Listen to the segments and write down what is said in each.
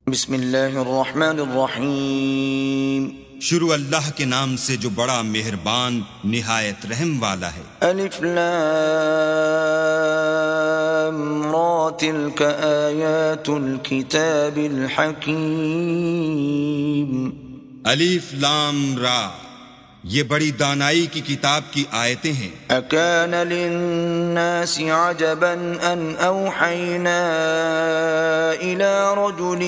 بسم اللہ الرحمن الرحیم شروع اللہ کے نام سے جو بڑا مہربان نہایت رحم والا ہے۔ الف لام را تلک آیات الکتاب الحکیم۔ الف لام را، یہ بڑی دانائی کی کتاب کی آیتیں ہیں۔ اکان للناس عجبا ان اوحینا الى رجل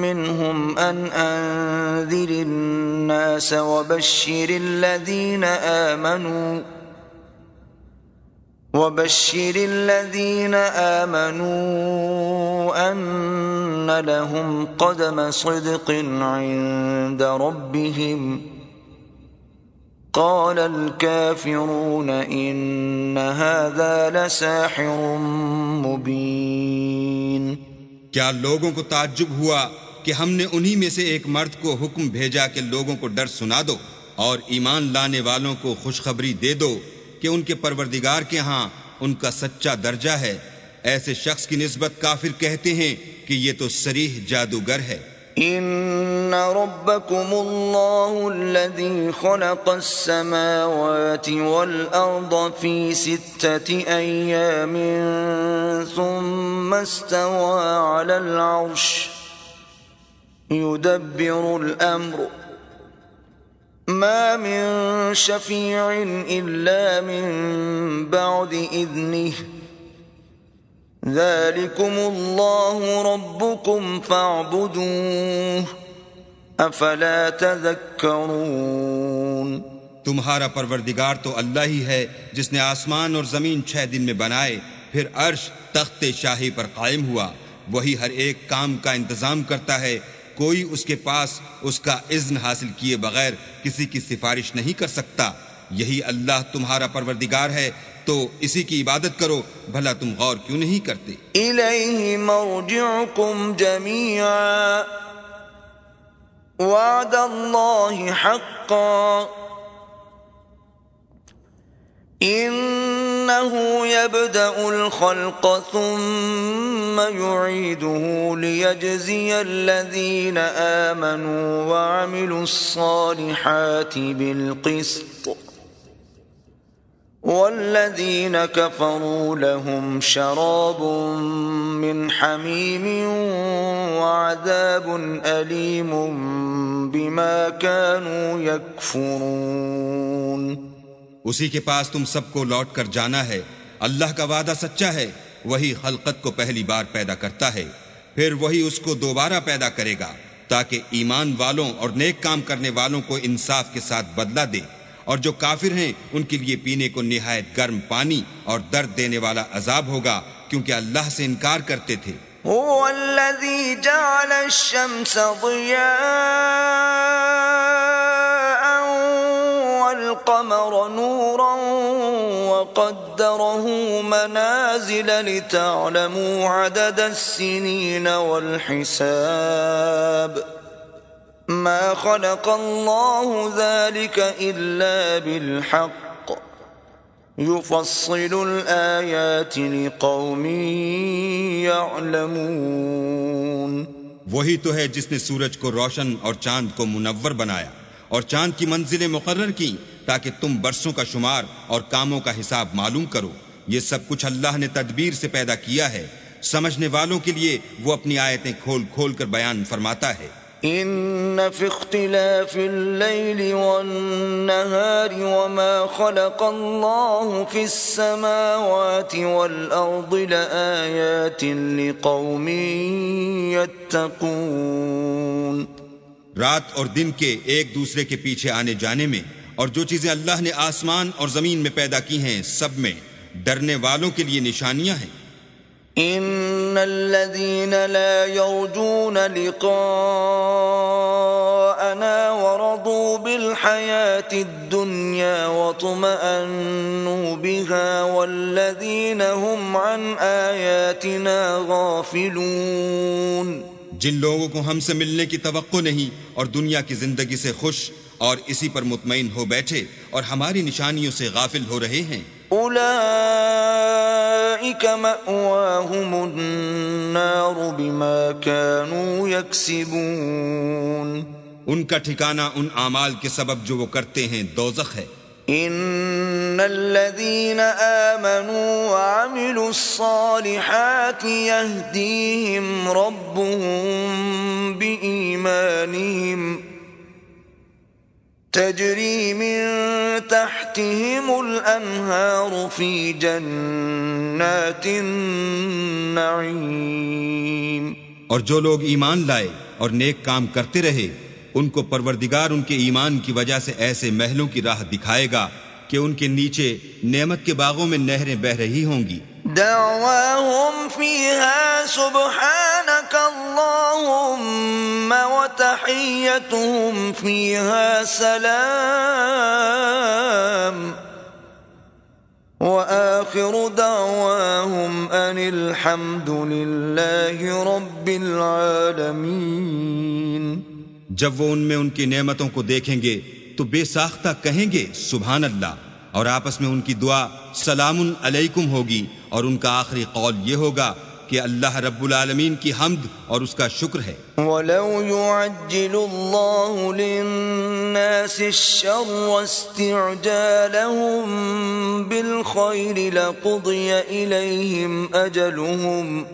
منهم ان انذر الناس وبشر الذين آمنوا ان لهم قدم صدق عند ربهم قال الكافرون ان هذا لساحر مبين۔ کیا لوگوں کو تعجب ہوا کہ ہم نے انہی میں سے ایک مرد کو حکم بھیجا کہ لوگوں کو ڈر سنا دو اور ایمان لانے والوں کو خوشخبری دے دو کہ ان کے پروردگار کے ہاں ان کا سچا درجہ ہے۔ ایسے شخص کی نسبت کافر کہتے ہیں کہ یہ تو صریح جادوگر ہے۔ ان ربکم اللہ الذی خلق السماوات والارض فی 6 ایام ثم استوى على العرش يدبر الامر ما من شفیع الا من بعد اذنه ذلكم اللہ ربکم فاعبدوه افلا تذکرون۔ تمہارا پروردگار تو اللہ ہی ہے جس نے آسمان اور زمین 6 دن میں بنائے، پھر عرش تخت شاہی پر قائم ہوا۔ وہی ہر ایک کام کا انتظام کرتا ہے، کوئی اس کے پاس اس کا اذن حاصل کیے بغیر کسی کی سفارش نہیں کر سکتا۔ یہی اللہ تمہارا پروردگار ہے، تو اسی کی عبادت کرو، بھلا تم غور کیوں نہیں کرتے؟ الیہ مرجعکم جمیعا وعد اللہ حقا انہ یبدأ الخلق ثم یعیدہ لیجزی الذین آمنوا وعملوا الصالحات بالقسط والذین کفروا لهم شراب من حمیم وعذاب علیم بما كانوا یکفرون۔ اسی کے پاس تم سب کو لوٹ کر جانا ہے۔ اللہ کا وعدہ سچا ہے، وہی خلقت کو پہلی بار پیدا کرتا ہے، پھر وہی اس کو دوبارہ پیدا کرے گا تاکہ ایمان والوں اور نیک کام کرنے والوں کو انصاف کے ساتھ بدلہ دے، اور جو کافر ہیں ان کے لیے پینے کو نہایت گرم پانی اور درد دینے والا عذاب ہوگا، کیونکہ اللہ سے انکار کرتے تھے۔ هو الذي جعل الشمس ضياء والقمر نورا وقدره منازل لتعلموا عدد السنين والحساب ما خلق الله ذلك إلا بالحق يفصل الآيات لقوم يعلمون۔ وہی تو ہے جس نے سورج کو روشن اور چاند کو منور بنایا اور چاند کی منزلیں مقرر کی تاکہ تم برسوں کا شمار اور کاموں کا حساب معلوم کرو۔ یہ سب کچھ اللہ نے تدبیر سے پیدا کیا ہے، سمجھنے والوں کے لیے وہ اپنی آیتیں کھول کھول کر بیان فرماتا ہے۔ ان فی اختلاف اللیل والنہار وما خلق اللہ فی السماوات والارض لآیات لقوم یتقون۔ رات اور دن کے ایک دوسرے کے پیچھے آنے جانے میں اور جو چیزیں اللہ نے آسمان اور زمین میں پیدا کی ہیں سب میں ڈرنے والوں کے لیے نشانیاں ہیں۔ ان الذين لا يرجون لقاءنا ورضوا بالحياة الدنيا واطمأنوا بها والذين هم عن آياتنا غافلون۔ جن لوگوں کو ہم سے ملنے کی توقع نہیں اور دنیا کی زندگی سے خوش اور اسی پر مطمئن ہو بیٹھے اور ہماری نشانیوں سے غافل ہو رہے ہیں، اولئک فأولئك مأواهم النار بما كانوا يكسبون ان کا ٹھکانہ ان اعمال کے سبب جو وہ کرتے ہیں دوزخ ہے۔ ان الذين آمنوا وعملوا الصالحات يهديهم ربهم بإيمانهم تجري من تحتهم الأنهار في جنات النعيم۔ اور جو لوگ ایمان لائے اور نیک کام کرتے رہے ان کو پروردگار ان کے ایمان کی وجہ سے ایسے محلوں کی راہ دکھائے گا کہ ان کے نیچے نعمت کے باغوں میں نہریں بہہ رہی ہوں گی۔ دعواهم فيها سبحانك اللهم وتحيتهم فيها سلام وآخر دعواهم أن الحمد لله رب العالمين۔ جب وہ ان میں ان کی نعمتوں کو دیکھیں گے تو بے ساختہ کہیں گے سبحان اللہ، اور آپس میں ان کی دعا سلام علیکم ہوگی، اور ان کا آخری قول یہ ہوگا کہ اللہ رب العالمین کی حمد اور اس کا شکر ہے۔ وَلَوْ يُعَجِّلُ اللَّهُ لِلنَّاسِ الشَّرَّ اسْتِعْجَالَهُم بِالْخَيْرِ لَقُضِيَ إِلَيْهِمْ أَجَلُهُمْ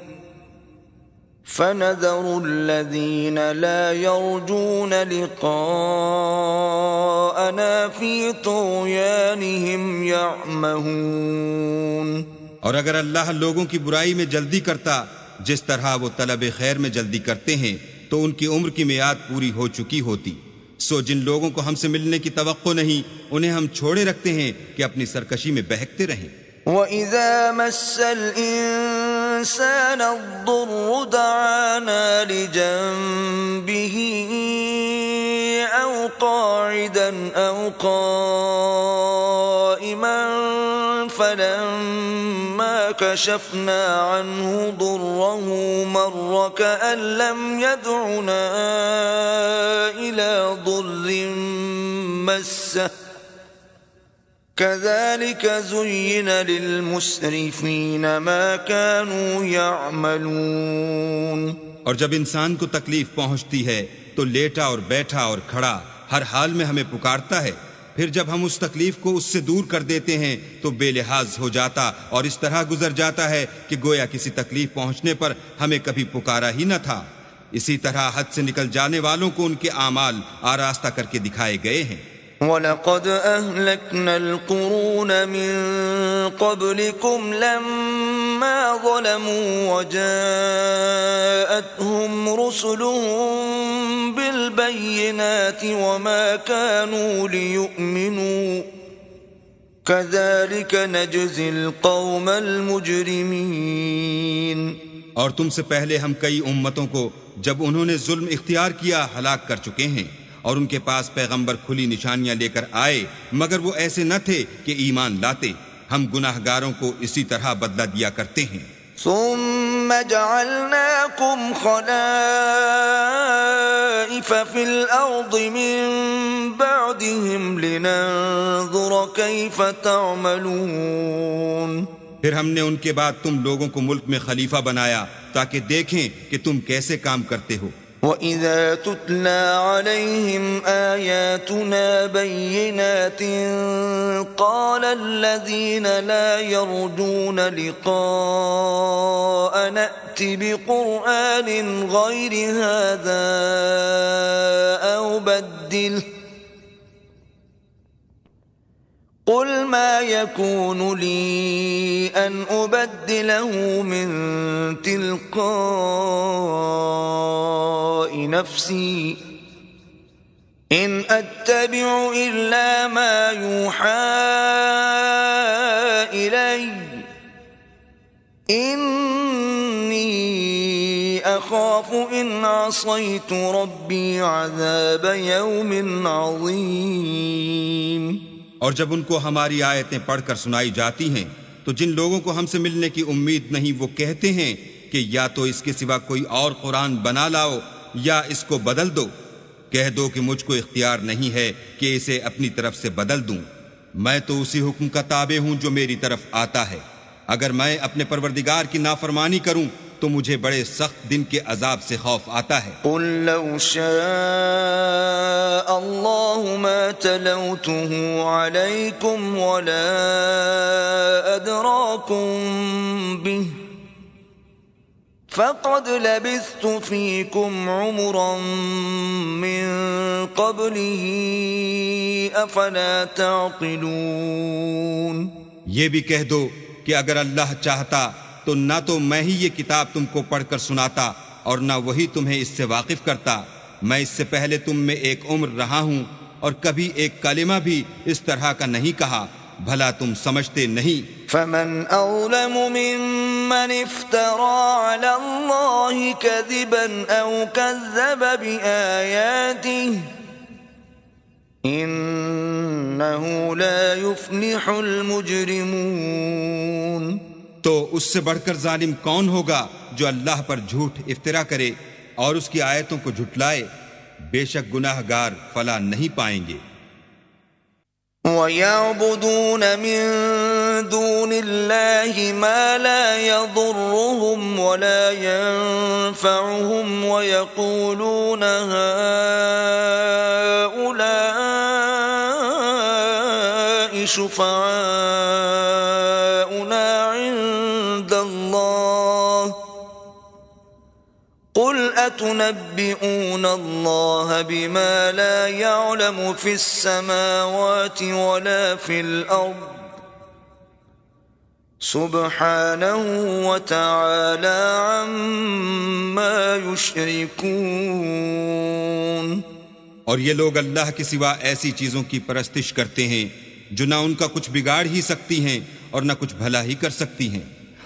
فَنَذَرُ الَّذِينَ لَا يَرْجُونَ لِقَاءَنَا فِي طُغْيَانِهِمْ يَعْمَهُونَ۔ اور اگر اللہ لوگوں کی برائی میں جلدی کرتا جس طرح وہ طلب خیر میں جلدی کرتے ہیں تو ان کی عمر کی میعاد پوری ہو چکی ہوتی، سو جن لوگوں کو ہم سے ملنے کی توقع نہیں انہیں ہم چھوڑے رکھتے ہیں کہ اپنی سرکشی میں بہکتے رہیں۔ وَإِذَا مَسَّ الْإِنسَانَ الضُّرُّ دَعَانَا لِجَنبِهِ أَوْ قَاعِدًا أَوْ قَائِمًا فَلَمَّا كَشَفْنَا عَنْهُ ضُرَّهُ مَرَّ كَأَن لَّمْ يَدْعُنَا إِلَى ضُرٍّ مَّسَّهُ كَذَلِكَ زُيِّنَ لِلْمُسْرِفِينَ مَا كَانُوا يَعْمَلُونَ۔ اور جب انسان کو تکلیف پہنچتی ہے تو لیٹا اور بیٹھا اور کھڑا ہر حال میں ہمیں پکارتا ہے، پھر جب ہم اس تکلیف کو اس سے دور کر دیتے ہیں تو بے لحاظ ہو جاتا اور اس طرح گزر جاتا ہے کہ گویا کسی تکلیف پہنچنے پر ہمیں کبھی پکارا ہی نہ تھا۔ اسی طرح حد سے نکل جانے والوں کو ان کے اعمال آراستہ کر کے دکھائے گئے ہیں۔ وَلَقَدْ أَهْلَكْنَا الْقُرُونَ مِنْ قَبْلِكُمْ لَمَّا ظَلَمُوا وَجَاءَتْهُمْ رُسُلُهُم بِالْبَيِّنَاتِ وَمَا كَانُوا لِيُؤْمِنُوا كَذَلِكَ نَجْزِي الْقَوْمَ الْمُجْرِمِينَ۔ اور تم سے پہلے ہم کئی امتوں کو جب انہوں نے ظلم اختیار کیا ہلاک کر چکے ہیں، اور ان کے پاس پیغمبر کھلی نشانیاں لے کر آئے مگر وہ ایسے نہ تھے کہ ایمان لاتے۔ ہم گناہ گاروں کو اسی طرح بدلہ دیا کرتے ہیں۔ ثم جعلناكم خلائف في الأرض من بعدهم لننظر كيف تعملون۔ پھر ہم نے ان کے بعد تم لوگوں کو ملک میں خلیفہ بنایا تاکہ دیکھیں کہ تم کیسے کام کرتے ہو۔ وَإِذَا تُتْلَى عَلَيْهِمْ آيَاتُنَا بَيِّنَاتٍ قَالَ الَّذِينَ لَا يَرْجُونَ لِقَاءَنَا ائْتِ بِقُرْآنٍ غَيْرِ هَذَا أَوْ بَدِّلْهُ قُلْ مَا يَكُونُ لِي أَنْ أُبَدِّلَهُ مِنْ تِلْقَاءِ نَفْسِي إِنْ أَتَّبِعُ إِلَّا مَا يُوحَى إِلَيَّ إِنِّي أَخَافُ إِنْ عَصَيْتُ رَبِّي عَذَابَ يَوْمٍ عَظِيمٍ۔ اور جب ان کو ہماری آیتیں پڑھ کر سنائی جاتی ہیں تو جن لوگوں کو ہم سے ملنے کی امید نہیں وہ کہتے ہیں کہ یا تو اس کے سوا کوئی اور قرآن بنا لاؤ یا اس کو بدل دو۔ کہہ دو کہ مجھ کو اختیار نہیں ہے کہ اسے اپنی طرف سے بدل دوں، میں تو اسی حکم کا تابع ہوں جو میری طرف آتا ہے۔ اگر میں اپنے پروردگار کی نافرمانی کروں تو مجھے بڑے سخت دن کے عذاب سے خوف آتا ہے۔ قل لو شاء الله ما تلوته عليكم ولا أدراكم به فقد لبثت فيكم عمرا من قبله أفلا تعقلون۔ یہ بھی کہہ دو کہ اگر اللہ چاہتا تو نہ تو میں ہی یہ کتاب تم کو پڑھ کر سناتا اور نہ وہی تمہیں اس سے واقف کرتا۔ میں اس سے پہلے تم میں ایک عمر رہا ہوں اور کبھی ایک کلمہ بھی اس طرح کا نہیں کہا، بھلا تم سمجھتے نہیں؟ فمن أظلم ممن افترى على الله كذبا أو كذب بآياته إنه لا يفلح المجرمون۔ تو اس سے بڑھ کر ظالم کون ہوگا جو اللہ پر جھوٹ افترا کرے اور اس کی آیتوں کو جھٹلائے؟ بے شک گناہ گار فلاح نہیں پائیں گے۔ وَيَعْبُدُونَ مِن دُونِ اللَّهِ مَا لَا يَضُرُّهُمْ وَلَا يَنفَعُهُمْ وَيَقُولُونَ هَؤُلَاءِ شُفَعَاؤُنَا عِندَ اللَّهِ قُلْ أَتُنَبِّئُونَ اللَّهَ بِمَا لَا يَعْلَمُ فِي السَّمَاوَاتِ وَلَا فِي الْأَرْضِ سُبْحَانَهُ وَتَعَالَى عَمَّا يُشْرِكُونَ۔ اور یہ لوگ اللہ کے سوا ایسی چیزوں کی پرستش کرتے ہیں جو نہ ان کا کچھ بگاڑ ہی سکتی ہیں اور نہ کچھ بھلا ہی کر سکتی ہیں،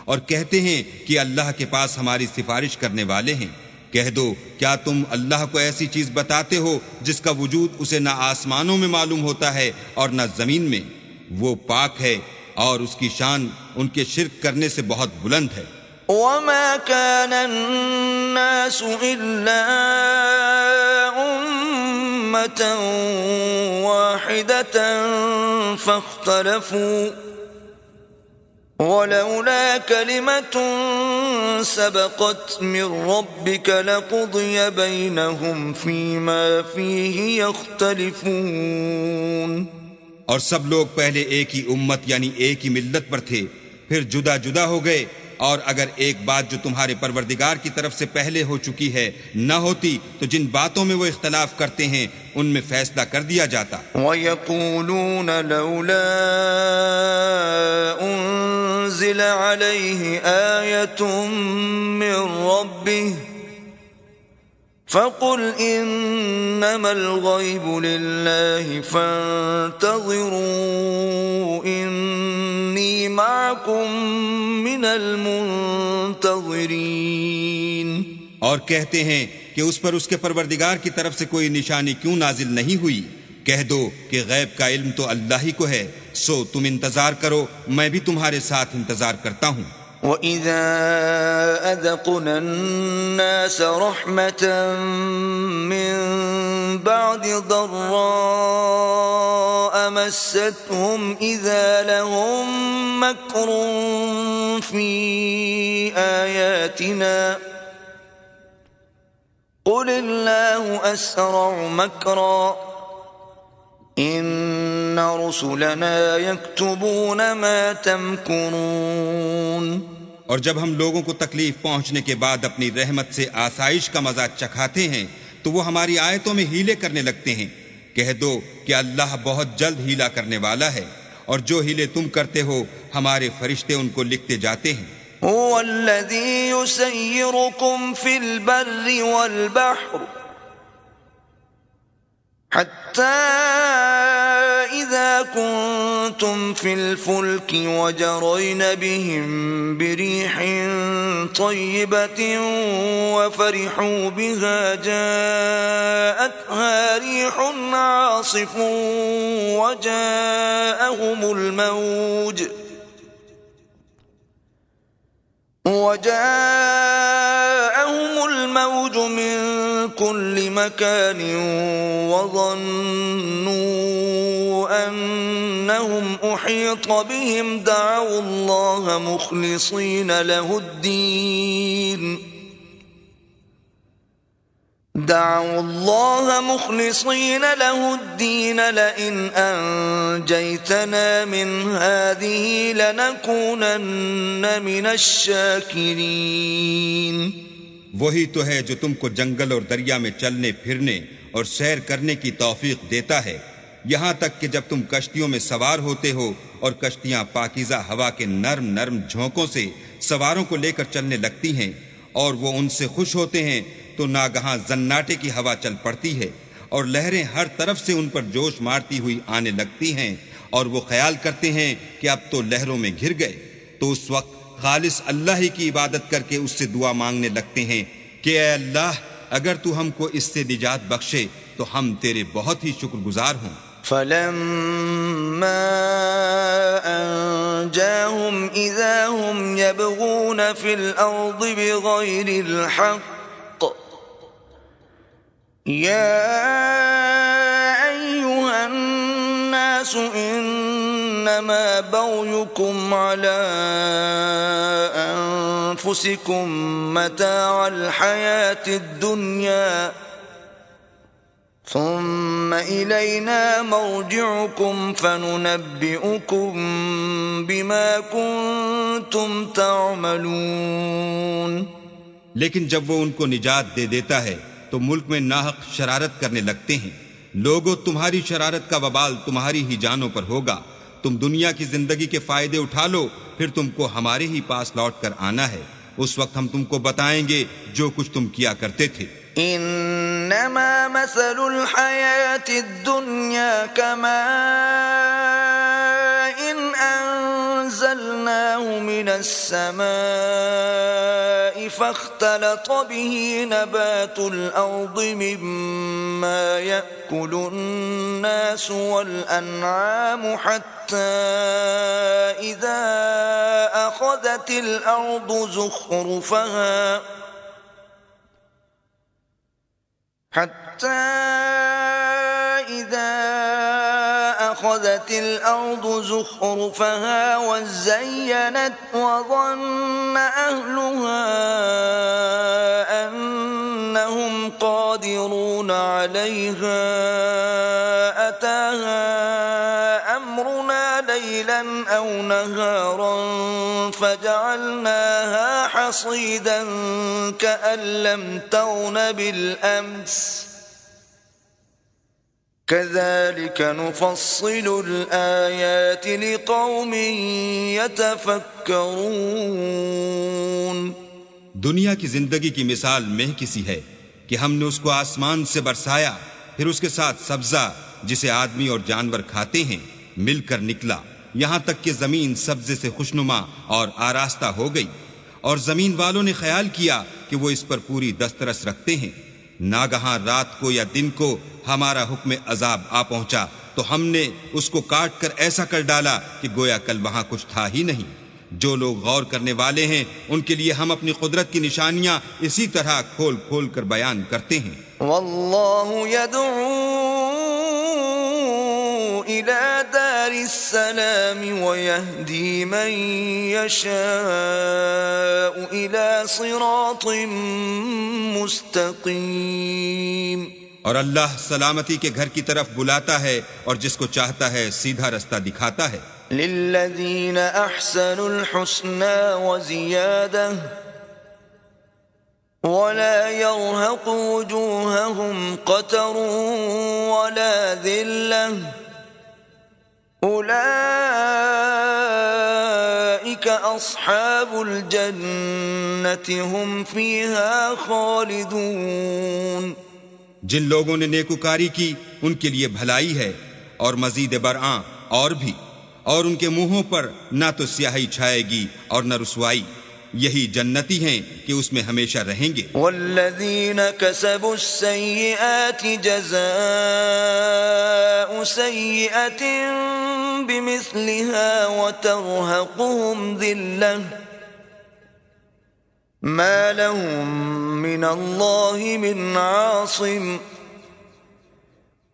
اور کہتے ہیں کہ اللہ کے پاس ہماری سفارش کرنے والے ہیں۔ کہہ دو کیا تم اللہ کو ایسی چیز بتاتے ہو جس کا وجود اسے نہ آسمانوں میں معلوم ہوتا ہے اور نہ زمین میں؟ وہ پاک ہے اور اس کی شان ان کے شرک کرنے سے بہت بلند ہے۔ وَمَا كَانَ النَّاسُ إِلَّا أُمَّةً وَاحِدَةً فَاخْتَلَفُوا وَلَوْلَا كَلِمَةٌ سَبَقَتْ مِنْ رَبِّكَ لَقُضِيَ بَيْنَهُمْ فِيمَا فِيهِ يَخْتَلِفُونَ۔ اور سب لوگ پہلے ایک ہی امت یعنی ایک ہی ملت پر تھے، پھر جدا جدا ہو گئے، اور اگر ایک بات جو تمہارے پروردگار کی طرف سے پہلے ہو چکی ہے نہ ہوتی تو جن باتوں میں وہ اختلاف کرتے ہیں ان میں فیصلہ کر دیا جاتا۔ وَيَقُولُونَ لَوْلَا أُنزِلَ عَلَيْهِ آيَةٌ مِّن رَّبِّهِ فَقُلْ إِنَّمَا الْغَيْبُ لِلَّهِ فَانتَظِرُوا إِنِّي مَعَكُمْ مِنَ الْمُنتَظِرِينَ۔ اور کہتے ہیں کہ اس پر اس کے پروردگار کی طرف سے کوئی نشانی کیوں نازل نہیں ہوئی؟ کہہ دو کہ غیب کا علم تو اللہ ہی کو ہے، سو تم انتظار کرو، میں بھی تمہارے ساتھ انتظار کرتا ہوں۔ وَإِذَا أَذَقْنَا النَّاسَ رَحْمَةً مِّن بَعْدِ ضَرَّاءَ مَسَّتْهُمْ إِذَا لَهُم مَّكْرٌ فِي آيَاتِنَا قُلِ اللَّهُ أَسْرَعُ مَكْرًا إِنَّ رُسُلَنَا يَكْتُبُونَ مَا تَمْكُرُونَ۔ اور جب ہم لوگوں کو تکلیف پہنچنے کے بعد اپنی رحمت سے آسائش کا مزہ چکھاتے ہیں تو وہ ہماری آیتوں میں ہیلے کرنے لگتے ہیں۔ کہہ دو کہ اللہ بہت جلد ہیلا کرنے والا ہے، اور جو ہیلے تم کرتے ہو ہمارے فرشتے ان کو لکھتے جاتے ہیں۔ هو الذي يسيركم في البر والبحر حتى إذا كنتم في الفلك وجرين بهم بريح طيبة وفرحوا بها جاءتها ريح عاصف وجاءهم الموج من كل مكان وظنوا أنهم أحيط بهم دعوا الله مخلصين له الدين لئن أنجيتنا من هذه لنكونن من الشاكرين. وہی تو ہے جو تم کو جنگل اور دریا میں چلنے پھرنے اور سیر کرنے کی توفیق دیتا ہے، یہاں تک کہ جب تم کشتیوں میں سوار ہوتے ہو اور کشتیاں پاکیزہ ہوا کے نرم نرم جھونکوں سے سواروں کو لے کر چلنے لگتی ہیں اور وہ ان سے خوش ہوتے ہیں، تو ناگہاں زناٹے کی ہوا چل پڑتی ہے اور لہریں ہر طرف سے ان پر جوش مارتی ہوئی آنے لگتی ہیں اور وہ خیال کرتے ہیں کہ اب تو لہروں میں گھر گئے، تو اس وقت خالص اللہ ہی کی عبادت کر کے اس سے دعا مانگنے لگتے ہیں کہ اے اللہ اگر تو ہم کو اس سے نجات بخشے تو ہم تیرے بہت ہی شکر گزار ہوں. فلما أنجاهم إذا هم يبغون في الأرض بغير الحق يا أيها الناس إنما بغيكم على أنفسكم متاع الحياة الدنيا ثم إلينا مرجعكم فننبئكم بما كنتم تعملون. لیکن جب وہ ان کو نجات دے دیتا ہے تو ملک میں ناحق شرارت کرنے لگتے ہیں. لوگوں تمہاری شرارت کا وبال تمہاری ہی جانوں پر ہوگا. تم دنیا کی زندگی کے فائدے اٹھا لو، پھر تم کو ہمارے ہی پاس لوٹ کر آنا ہے. اس وقت ہم تم کو بتائیں گے جو کچھ تم کیا کرتے تھے. انما مثل الحياة الدنيا كماء انزلناه من السماء فاختلط به نبات الارض مما يأكل الناس والانعام حتى اذا اخذت الارض زخرفها وزينت وظن أهلها أنهم قادرون عليها أتاها أمرنا ليلا أو نهارا فجعلناها حصيدا كأن لم تغن بالأمس كذلك نفصل الآيات لقوم يتفكرون. دنیا کی زندگی کی مثال مہ کسی ہے کہ ہم نے اس کو آسمان سے برسایا، پھر اس کے ساتھ سبزہ جسے آدمی اور جانور کھاتے ہیں مل کر نکلا، یہاں تک کہ زمین سبزے سے خوشنما اور آراستہ ہو گئی، اور زمین والوں نے خیال کیا کہ وہ اس پر پوری دسترس رکھتے ہیں. ناگہاں رات کو یا دن کو ہمارا حکم عذاب آ پہنچا تو ہم نے اس کو کاٹ کر ایسا کر ڈالا کہ گویا کل وہاں کچھ تھا ہی نہیں. جو لوگ غور کرنے والے ہیں ان کے لیے ہم اپنی قدرت کی نشانیاں اسی طرح کھول کھول کر بیان کرتے ہیں. واللہ يدعو إلى دار السلام ويهدي من يشاء إلى صراط مستقيم. اور اللہ سلامتی کے گھر کی طرف بلاتا ہے اور جس کو چاہتا ہے سیدھا رستہ دکھاتا ہے. للذین احسنوا الحسنى وزیادہ ولا يرهق وجوههم قتر ولا ذلة أولئك أصحاب الجنة هم فيها خالدون. جن لوگوں نے نیکوکاری کی ان کے لیے بھلائی ہے اور مزید برآں اور بھی، اور ان کے منہوں پر نہ تو سیاہی چھائے گی اور نہ رسوائی. یہی جنتی ہیں کہ اس میں ہمیشہ رہیں گے. والذین کسبوا السیئات جزاء سیئة بمثلها وترهقهم ذلة ما لهم من الله من عاصم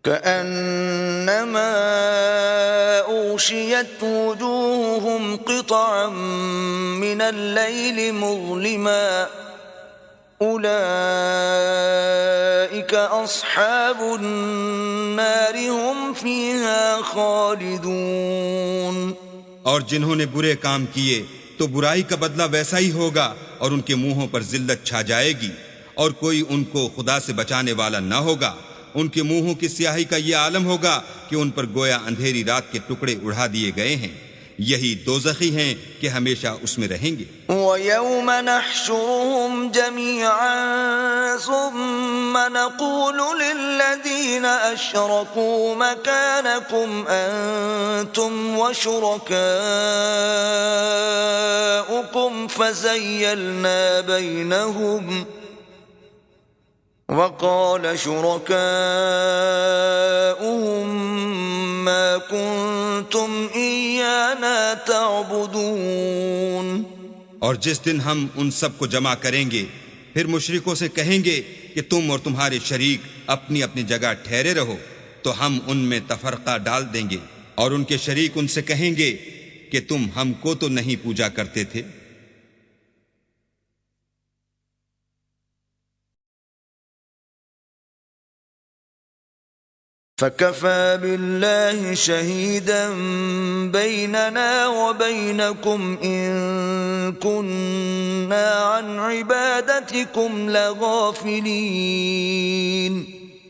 كأنما أغشيت وجوههم قطعا من الليل مظلما أولئك أصحاب النار هم فيها خالدون۔ اور جنہوں نے برے کام کیے تو برائی کا بدلہ ویسا ہی ہوگا، اور ان کے منہوں پر ذلت چھا جائے گی، اور کوئی ان کو خدا سے بچانے والا نہ ہوگا۔ ان کے منہوں کی سیاہی کا یہ عالم ہوگا کہ ان پر گویا اندھیری رات کے ٹکڑے اڑا دیے گئے ہیں، یہی دوزخی ہیں کہ ہمیشہ اس میں رہیں گے۔ وَيَوْمَ نَحْشُرُهُمْ جَمِيعًا ثُمَّ نَقُولُ لِلَّذِينَ أَشْرَكُوا مَكَانَكُمْ أَنْتُمْ وَشُرَكَاؤُكُمْ فَزَيَّلْنَا بَيْنَهُمْ وَقَالَ شُرَكَاؤُهُمْ مَا كُنْتُمْ إِيَّانَا تَعْبُدُونَ۔ اور جس دن ہم ان سب کو جمع کریں گے، پھر مشرکوں سے کہیں گے کہ تم اور تمہارے شریک اپنی اپنی جگہ ٹھہرے رہو، تو ہم ان میں تفرقہ ڈال دیں گے، اور ان کے شریک ان سے کہیں گے کہ تم ہم کو تو نہیں پوجا کرتے تھے۔ فَكَفَى بِاللَّهِ شَهِيدًا بَيْنَنَا وَبَيْنَكُمْ إِن كُنَّا عَنْ عِبَادَتِكُمْ لَغَافِلِينَ۔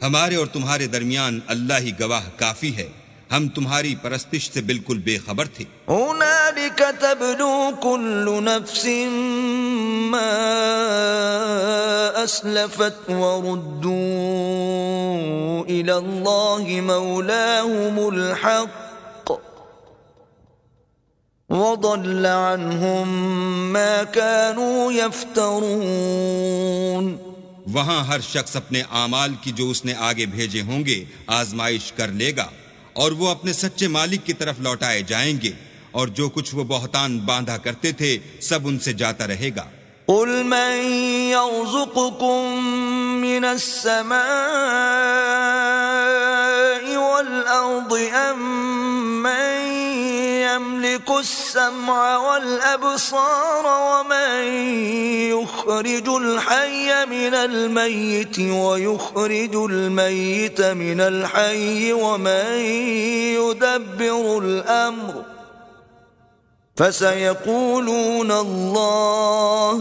ہمارے اور تمہارے درمیان اللہ ہی گواہ کافی ہے، ہم تمہاری پرستش سے بالکل بے خبر تھے۔ هُنَالِكَ تَبْلُو كُلُّ نَفْسٍ مَا أَسْلَفَتْ وَرُدُّوا إِلَى اللَّهِ مَوْلَاهُمُ الْحَقِّ وَضَلَّ عَنْهُمْ مَا كَانُوا يَفْتَرُونَ۔ وہاں ہر شخص اپنے اعمال کی جو اس نے آگے بھیجے ہوں گے آزمائش کر لے گا، اور وہ اپنے سچے مالک کی طرف لوٹائے جائیں گے، اور جو کچھ وہ بہتان باندھا کرتے تھے سب ان سے جاتا رہے گا۔ قُلْ مَنْ يَرْزُقُكُم مِّنَ السَّمَاءِ وَالْأَرْضِ أَمَّن يَمْلِكُ السَّمْعَ وَالْأَبْصَارَ وَمَن يُخْرِجُ الْحَيَّ مِنَ الْمَيِّتِ وَيُخْرِجُ الْمَيِّتَ مِنَ الْحَيِّ وَمَن يُدَبِّرُ الْأَمْرَ فَسَيَقُولُونَ اللَّهُ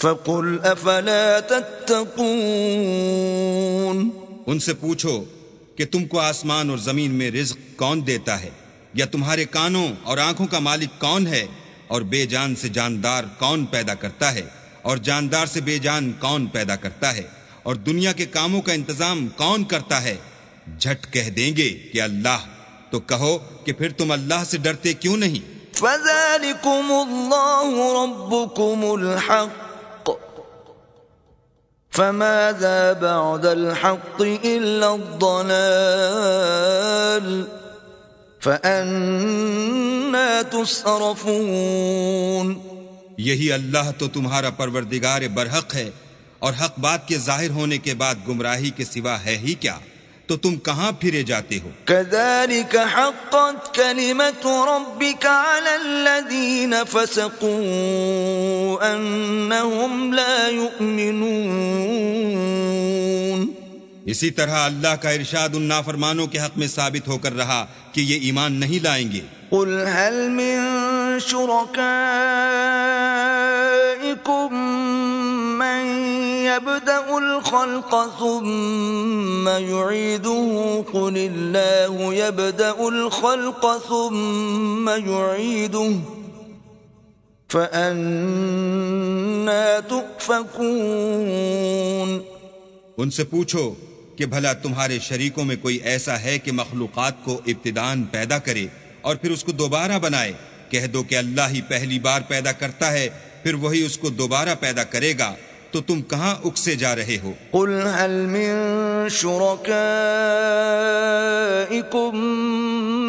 فَقُلْ أَفَلَا تَتَّقُونَ۔ ان سے پوچھو کہ تم کو آسمان اور زمین میں رزق کون دیتا ہے، یا تمہارے کانوں اور آنکھوں کا مالک کون ہے، اور بے جان سے جاندار کون پیدا کرتا ہے، اور جاندار سے بے جان کون پیدا کرتا ہے، اور دنیا کے کاموں کا انتظام کون کرتا ہے؟ جھٹ کہہ دیں گے کہ اللہ، تو کہو کہ پھر تم اللہ سے ڈرتے کیوں نہیں؟ فَذَلِكُمُ اللَّهُ رَبُّكُمُ الْحَقُّ فَمَاذَا بَعْدَ الْحَقِّ إِلَّا الضَّلَالُ فَأَنَّى تُصْرَفُونَ۔ یہی اللہ تو تمہارا پروردگار برحق ہے، اور حق بات کے ظاہر ہونے کے بعد گمراہی کے سوا ہے ہی کیا، تو تم کہاں پھرے جاتے ہو؟ كَذَلِكَ حَقَّتْ كَلِمَةُ رَبِّكَ عَلَى الَّذِينَ فَسَقُوا أَنَّهُمْ لَا يُؤْمِنُونَ۔ اسی طرح اللہ کا ارشاد ان نافرمانوں کے حق میں ثابت ہو کر رہا کہ یہ ایمان نہیں لائیں گے۔ قُلْ هَلْ مِن شُرَكَائِكُم مَّن يَبْدَأُ الْخَلْقَ ثُمَّ يُعِيدُهُ قُلِ اللَّهُ يَبْدَأُ الْخَلْقَ ثُمَّ يُعِيدُهُ فَأَنَّى تُؤْفَكُونَ۔ ان سے پوچھو کہ بھلا تمہارے شریکوں میں کوئی ایسا ہے کہ مخلوقات کو ابتداءً پیدا کرے اور پھر اس کو دوبارہ بنائے؟ کہہ دو کہ اللہ ہی پہلی بار پیدا کرتا ہے، پھر وہی اس کو دوبارہ پیدا کرے گا، تو تم کہاں اکسے جا رہے ہو؟ قُلْ هَلْ مِن شُرَكَائِكُم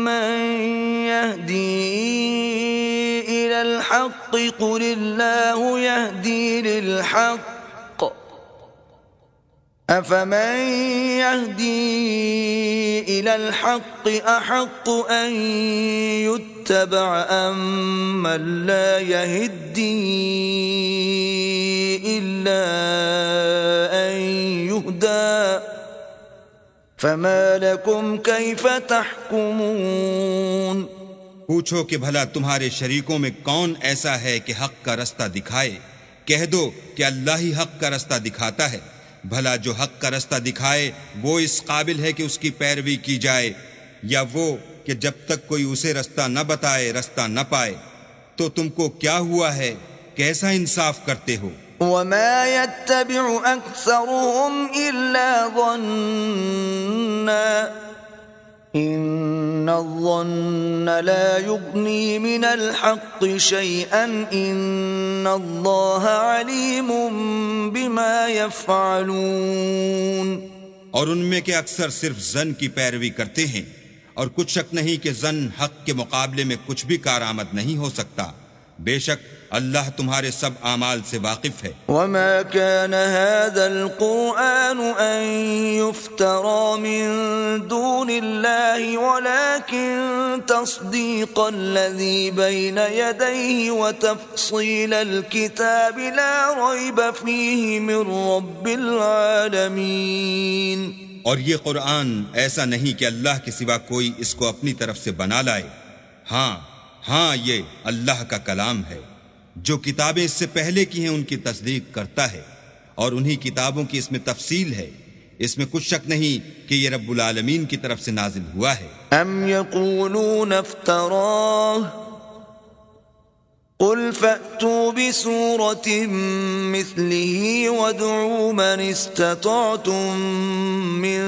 مَّن يَهْدِي إِلَى الْحَقِّ قل الله يهدي للحق أفمن يهدي إلى الحق أحق أن يتبع أم من لا يهدي إلا أن يهدى فما لكم كيف تحكمون پوچھو کہ بھلا تمہارے شریکوں میں کون ایسا ہے کہ حق کا رستہ دکھائے؟ کہہ دو کہ اللہ ہی حق کا رستہ دکھاتا ہے۔ بھلا جو حق کا رستہ دکھائے وہ اس قابل ہے کہ اس کی پیروی کی جائے، یا وہ کہ جب تک کوئی اسے رستہ نہ بتائے رستہ نہ پائے؟ تو تم کو کیا ہوا ہے؟ کیسا انصاف کرتے ہو؟ وما يتبع أكثرهم إلا ظنا إن الظن لا يغني من الحق شيئا إن الله عليم بما يفعلون اور ان میں کے اکثر صرف ظن کی پیروی کرتے ہیں، اور کچھ شک نہیں کہ ظن حق کے مقابلے میں کچھ بھی کارآمد نہیں ہو سکتا۔ بے شک اللہ تمہارے سب اعمال سے واقف ہے۔ وما كان هذا القرآن أن يفترى من دون الله ولكن تصديق الذي بين يديه وتفصيل الكتاب لا ريب فيه من رب العالمين۔ اور یہ قرآن ایسا نہیں کہ اللہ کے سوا کوئی اس کو اپنی طرف سے بنا لائے، ہاں یہ اللہ کا کلام ہے۔ جو کتابیں اس سے پہلے کی ہیں ان کی تصدیق کرتا ہے، اور انہی کتابوں کی اس میں تفصیل ہے۔ اس میں کچھ شک نہیں کہ یہ رب العالمین کی طرف سے نازل ہوا ہے۔ ام یقولون افتراہ قل فأتوا بسورة مثله وادعوا من استطعتم من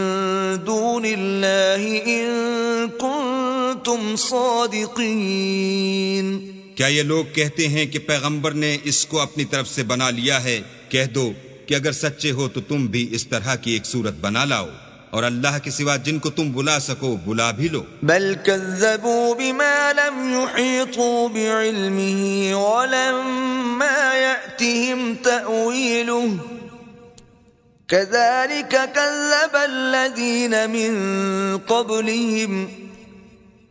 دون الله إن كنتم صادقين۔ کیا یہ لوگ کہتے ہیں کہ پیغمبر نے اس کو اپنی طرف سے بنا لیا ہے؟ کہہ دو کہ اگر سچے ہو تو تم بھی اس طرح کی ایک صورت بنا لاؤ، اور اللہ کے سوا جن کو تم بلا سکو بلا بھی لو۔ بل كذبوا بما لم يحيطوا بعلمه ولما يأتهم تأويله كذلك كذب الذين من قبلهم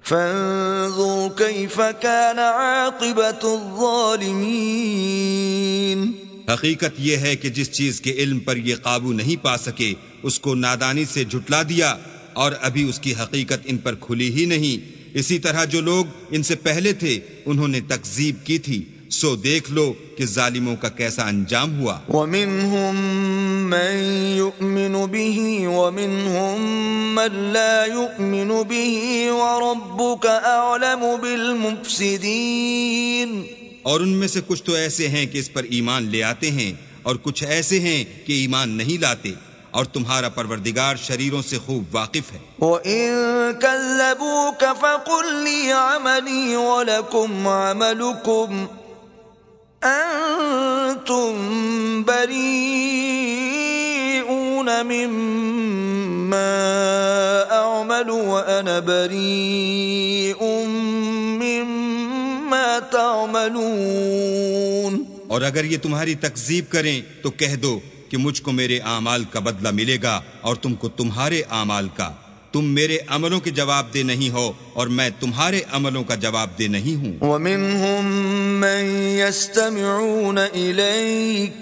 فانظر كيف كان عاقبة الظالمين۔ حقیقت یہ ہے کہ جس چیز کے علم پر یہ قابو نہیں پا سکے اس کو نادانی سے جھٹلا دیا، اور ابھی اس کی حقیقت ان پر کھلی ہی نہیں۔ اسی طرح جو لوگ ان سے پہلے تھے انہوں نے تکذیب کی تھی، سو دیکھ لو کہ ظالموں کا کیسا انجام ہوا۔ وَمِنْهُمْ مَنْ يُؤْمِنُ بِهِ وَمِنْهُمْ مَنْ لَا يُؤْمِنُ بِهِ وَرَبُّكَ أَعْلَمُ بِالْمُفْسِدِينَ۔ اور ان میں سے کچھ تو ایسے ہیں کہ اس پر ایمان لے آتے ہیں، اور کچھ ایسے ہیں کہ ایمان نہیں لاتے، اور تمہارا پروردگار شریروں سے خوب واقف ہے۔ وَإِن كَذَّبُوكَ فَقُل لِّي عَمَلِي وَلَكُمْ عَمَلُكُمْ أَنتُمْ بَرِيئُونَ مِمَّا أَعْمَلُ وَأَنَا بَرِيءٌ مِّمَّا تَعْمَلُونَ۔ اور اگر یہ تمہاری تکذیب کریں تو کہہ دو کہ مجھ کو میرے اعمال کا بدلہ ملے گا اور تم کو تمہارے اعمال کا۔ تم میرے عملوں کے جواب دہ نہیں ہو اور میں تمہارے عملوں کا جواب دہ نہیں ہوں۔ وَمِنْهُمْ مَنْ يَسْتَمِعُونَ إِلَيْكَ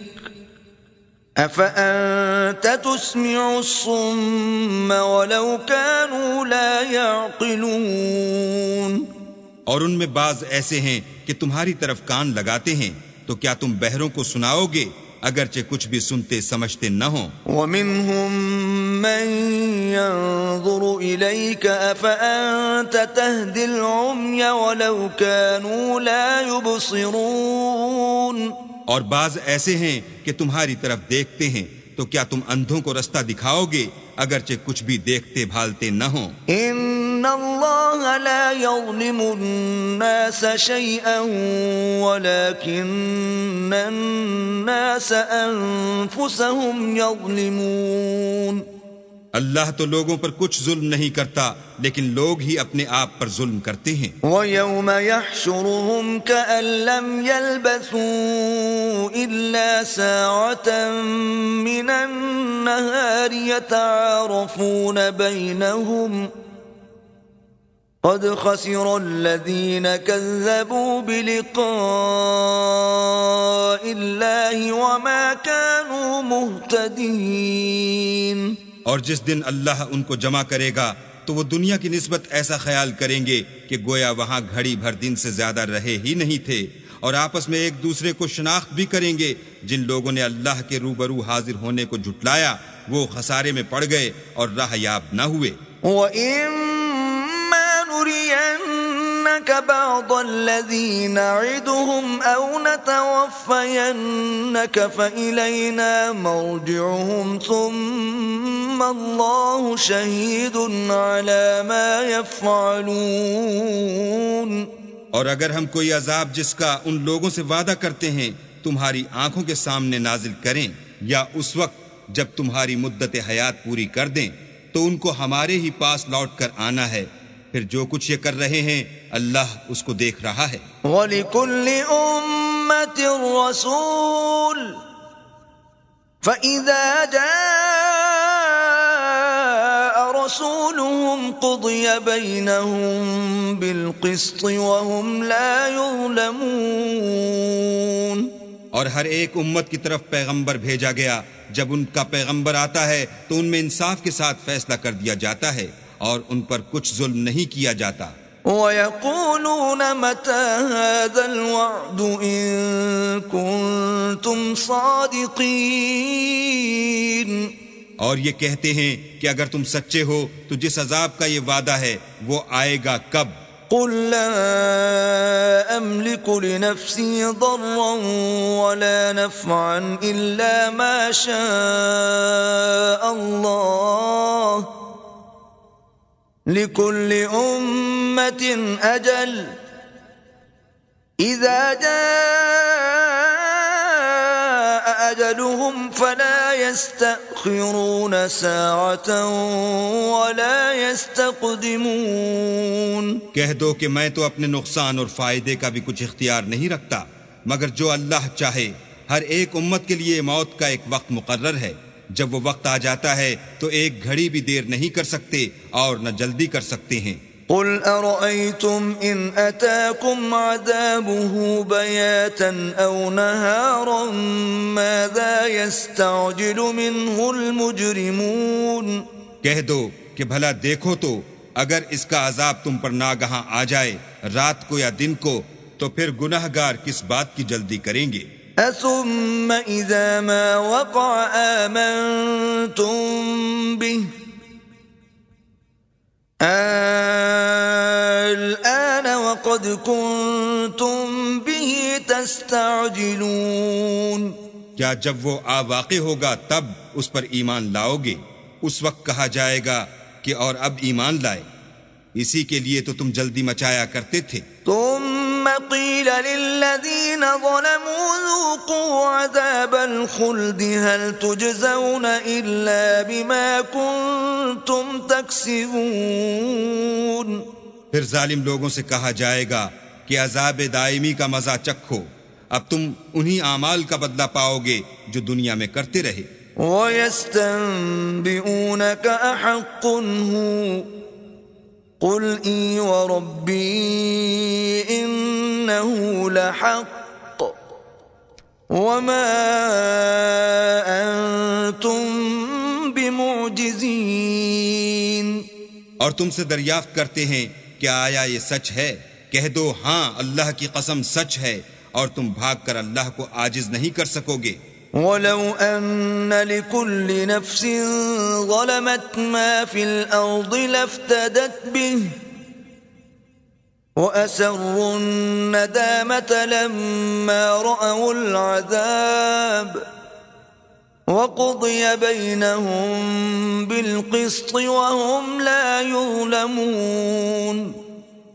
أَفَأَنْتَ تُسْمِعُ الصُّمَّ وَلَوْ كَانُوا لَا يَعْقِلُونَ۔ اور ان میں بعض ایسے ہیں کہ تمہاری طرف کان لگاتے ہیں، تو کیا تم بہروں کو سناؤ گے اگرچہ کچھ بھی سنتے سمجھتے نہ ہوں۔ وَمِنْهُمْ مَنْ يَنظُرُ إِلَيْكَ أَفَأَنْتَ تَهْدِي الْعُمْيَ وَلَوْ كَانُوا لَا يُبْصِرُونَ۔ اور بعض ایسے ہیں کہ تمہاری طرف دیکھتے ہیں، تو کیا تم اندھوں کو رستہ دکھاؤ گے اگرچہ کچھ بھی دیکھتے بھالتے نہ ہوں۔ إِنَّ اللَّهَ لَا يَظْلِمُ النَّاسَ شَيْئًا وَلَكِنَّ النَّاسَ أَنفُسَهُمْ يَظْلِمُونَ۔ اللہ تو لوگوں پر کچھ ظلم نہیں کرتا، لیکن لوگ ہی اپنے آپ پر ظلم کرتے ہیں۔ وَيَوْمَ يَحْشُرُهُمْ كَأَن لَّمْ يَلْبَثُوا إِلَّا سَاعَةً مِّنَ النَّهَارِ يَتَعَارَفُونَ بَيْنَهُمْ قَدْ خَسِرَ الَّذِينَ كَذَّبُوا بِلِقَاءِ اللَّهِ وَمَا كَانُوا مُهْتَدِينَ۔ اور جس دن اللہ ان کو جمع کرے گا تو وہ دنیا کی نسبت ایسا خیال کریں گے کہ گویا وہاں گھڑی بھر دن سے زیادہ رہے ہی نہیں تھے، اور آپس میں ایک دوسرے کو شناخت بھی کریں گے۔ جن لوگوں نے اللہ کے روبرو حاضر ہونے کو جھٹلایا وہ خسارے میں پڑ گئے اور راہ یاب نہ ہوئے۔ وَإِمَّا نُرِيَنَّكَ بَعْضَ الَّذِي نَعِدُهُمْ أَوْ نَتَوَفَّيَنَّكَ فَإِلَيْنَا مَرْجِعُهُمْ ثُمَّ اللَّهُ شَهِيدٌ عَلَى مَا يَفْعَلُونَ۔ اور اگر ہم کوئی عذاب جس کا ان لوگوں سے وعدہ کرتے ہیں تمہاری آنکھوں کے سامنے نازل کریں، یا اس وقت جب تمہاری مدت حیات پوری کر دیں، تو ان کو ہمارے ہی پاس لوٹ کر آنا ہے، پھر جو کچھ یہ کر رہے ہیں اللہ اس کو دیکھ رہا ہے۔ وَلِكُلِّ أُمَّةٍ رَسُولٌ فَإِذَا جَاءَ رَسُولُهُمْ قُضِيَ بَيْنَهُم بِالْقِسْطِ وَهُمْ لَا يُظْلَمُونَ۔ اور ہر ایک امت کی طرف پیغمبر بھیجا گیا، جب ان کا پیغمبر آتا ہے تو ان میں انصاف کے ساتھ فیصلہ کر دیا جاتا ہے اور ان پر کچھ ظلم نہیں کیا جاتا۔ وَيَقُولُونَ مَتَى هَذَا الْوَعْدُ إِن كُنتُمْ صَادِقِينَ۔ اور یہ کہتے ہیں کہ اگر تم سچے ہو تو جس عذاب کا یہ وعدہ ہے وہ آئے گا کب؟ قُل لَّا أَمْلِكُ لِنَفْسِي ضَرًّا وَلَا نَفْعًا إِلَّا مَا شَاءَ اللَّهُ لِكُلِّ أُمَّةٍ أَجَلٌ إِذَا جَاءَ أَجَلُهُمْ فَلَا يَسْتَأْخِرُونَ سَاعَةً وَلَا يَسْتَقْدِمُونَ۔ کہہ دو کہ میں تو اپنے نقصان اور فائدے کا بھی کچھ اختیار نہیں رکھتا، مگر جو اللہ چاہے۔ ہر ایک امت کے لیے موت کا ایک وقت مقرر ہے، جب وہ وقت آ جاتا ہے تو ایک گھڑی بھی دیر نہیں کر سکتے اور نہ جلدی کر سکتے ہیں۔ قُلْ أَرَأَيْتُمْ إِنْ أَتَاكُمْ عَذَابُهُ بَيَاتًا أَوْ نَهَارًا مَاذَا يَسْتَعْجِلُ مِنْهُ الْمُجْرِمُونَ۔ کہہ دو کہ بھلا دیکھو تو اگر اس کا عذاب تم پر ناگہاں آ جائے، رات کو یا دن کو، تو پھر گناہگار کس بات کی جلدی کریں گے؟ أَثُمَّ إِذَا مَا وَقَعَ آمَنْتُمْ بِهِ الآن وقد كنتم به تستعجلون۔ کیا جب وہ آ واقع ہوگا تب اس پر ایمان لاؤ گے؟ اس وقت کہا جائے گا کہ اور اب ایمان لائے، اسی کے لیے تو تم جلدی مچایا کرتے تھے۔ ثم قيل للذين ظلموا ذوقوا عذاب الخلد هل تجزون إلا بما كنتم تكسبون۔ پھر ظالم لوگوں سے کہا جائے گا کہ عذاب دائمی کا مزہ چکھو، اب تم انہی اعمال کا بدلہ پاؤ گے جو دنیا میں کرتے رہے۔ وَيَسْتَنبِئُونَكَ أَحَقٌّ هُوَ قُلْ إِي وَرَبِّي إِنَّهُ لَحَقٌّ وَمَا أَنْتُمْ بِمُعْجِزِينَ۔ اور تم سے دریافت کرتے ہیں کہ آیا یہ سچ ہے؟ کہہ دو ہاں، اللہ کی قسم سچ ہے، اور تم بھاگ کر اللہ کو عاجز نہیں کر سکو گے۔ وَلَوْ أَنَّ لِكُلِّ نَفْسٍ ظَلَمَتْ مَا فِي الْأَرْضِ لَافْتَدَتْ بِهِ وَأَسَرُّوا النَّدَامَةَ لَمَّا رَأَوُا الْعَذَابَ وَقُضِيَ بَيْنَهُم بِالْقِسْطِ وَهُمْ لَا يُظْلَمُونَ۔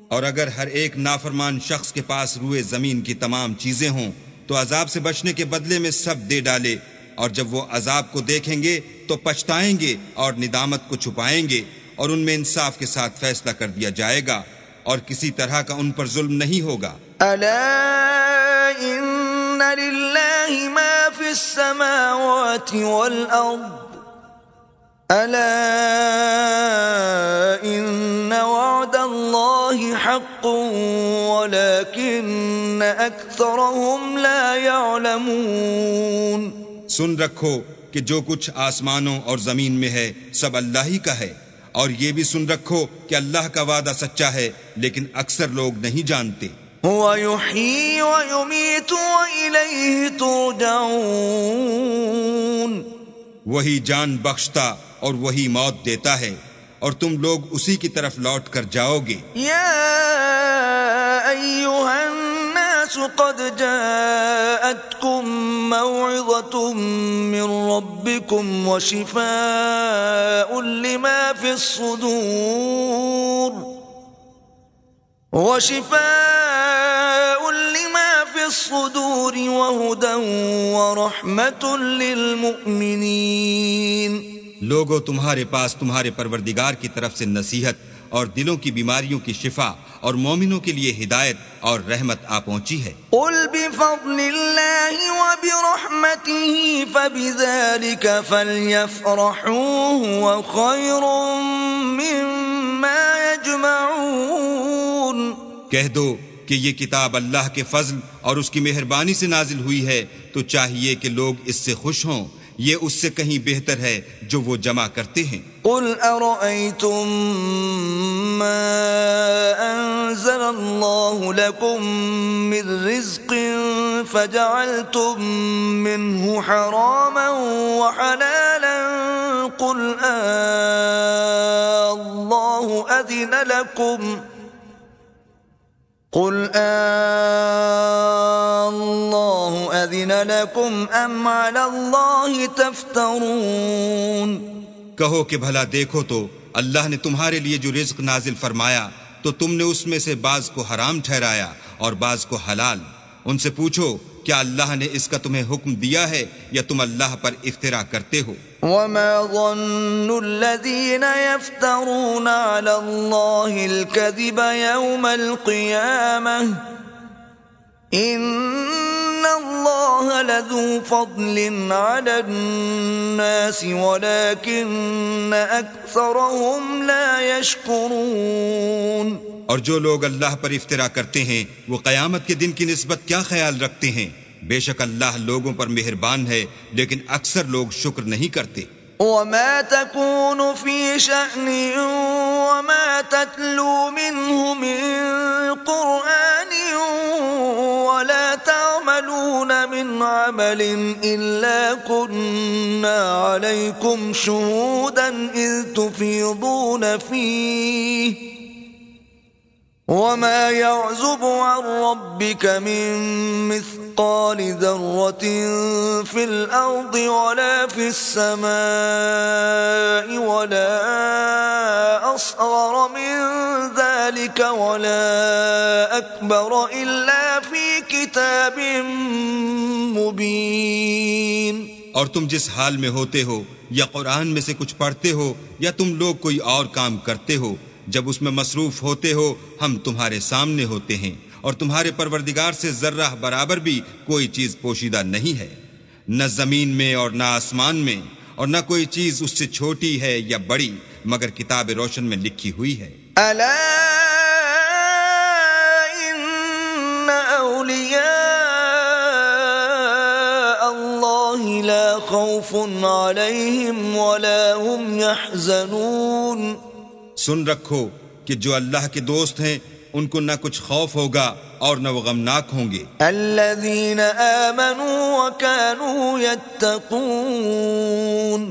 اور اگر ہر ایک نافرمان شخص کے پاس روئے زمین کی تمام چیزیں ہوں تو عذاب سے بچنے کے بدلے میں سب دے ڈالے، اور جب وہ عذاب کو دیکھیں گے تو پچھتائیں گے اور ندامت کو چھپائیں گے، اور ان میں انصاف کے ساتھ فیصلہ کر دیا جائے گا، اور کسی طرح کا ان پر ظلم نہیں ہوگا۔ ألا إن لله ما في السماوات والأرض ألا إن وعد الله حق ولكن أكثرهم لا يعلمون۔ سن رکھو کہ جو کچھ آسمانوں اور زمین میں ہے سب اللہ ہی کا ہے، اور یہ بھی سن رکھو کہ اللہ کا وعدہ سچا ہے، لیکن اکثر لوگ نہیں جانتے۔ هو يحيي ويميت وإليه ترجعون۔ وہی جان بخشتا اور وہی موت دیتا ہے، اور تم لوگ اسی کی طرف لوٹ کر جاؤ گے۔ يا أيها الناس قد جاءتكم موعظة من ربكم وشفاء لما في الصدور وهدى ورحمة للمؤمنين۔ لوگوں تمہارے پاس تمہارے پروردگار کی طرف سے نصیحت اور دلوں کی بیماریوں کی شفا اور مومنوں کے لیے ہدایت اور رحمت آ پہنچی ہے۔ قل بفضل الله وبرحمته فبذلك فليفرحوا هو خير مما يجمعون۔ کہہ دو کہ یہ کتاب اللہ کے فضل اور اس کی مہربانی سے نازل ہوئی ہے، تو چاہیے کہ لوگ اس سے خوش ہوں، یہ اس سے کہیں بہتر ہے جو وہ جمع کرتے ہیں۔ قل أرأيتم ما أنزل الله لكم من رزق فجعلتم منه حراما وحلالا قل الله أذن لكم أم على الله تفترون۔ کہو کہ بھلا دیکھو تو اللہ نے تمہارے لیے جو رزق نازل فرمایا تو تم نے اس میں سے بعض کو حرام ٹھہرایا اور بعض کو حلال۔ ان سے پوچھو کیا اللہ نے اس کا تمہیں حکم دیا ہے یا تم اللہ پر افترا کرتے ہو؟ وما ظن الذين يفترون على الله الكذب يوم القيامة إن الله لذو فضل على الناس ولكن أكثرهم لا يشكرون۔ اور جو لوگ اللہ پر افترا کرتے ہیں وہ قیامت کے دن کی نسبت کیا خیال رکھتے ہیں؟ بے شک اللہ لوگوں پر مہربان ہے لیکن اکثر لوگ شکر نہیں کرتے۔ وما تكون في شأن وما تتلو منه من قرآن ولا تعملون من عمل إلا كنا عليكم شهودا إذ تفيضون فيه وما يعزب عن ربك من مثقال ذرة في الأرض ولا في السماء ولا أصغر من ذلك ولا أكبر إلا في كتاب مبين۔ اور تم جس حال میں ہوتے ہو یا قرآن میں سے کچھ پڑھتے ہو یا تم لوگ کوئی اور کام کرتے ہو، جب اس میں مصروف ہوتے ہو ہم تمہارے سامنے ہوتے ہیں، اور تمہارے پروردگار سے ذرہ برابر بھی کوئی چیز پوشیدہ نہیں ہے، نہ زمین میں اور نہ آسمان میں، اور نہ کوئی چیز اس سے چھوٹی ہے یا بڑی مگر کتاب روشن میں لکھی ہوئی ہے۔ ألا إن أولياء الله لا خوف عليهم ولا هم يحزنون۔ سن رکھو کہ جو اللہ کے دوست ہیں ان کو نہ کچھ خوف ہوگا اور نہ وہ غمناک ہوں گے۔ الذين آمنوا وكانوا يتقون۔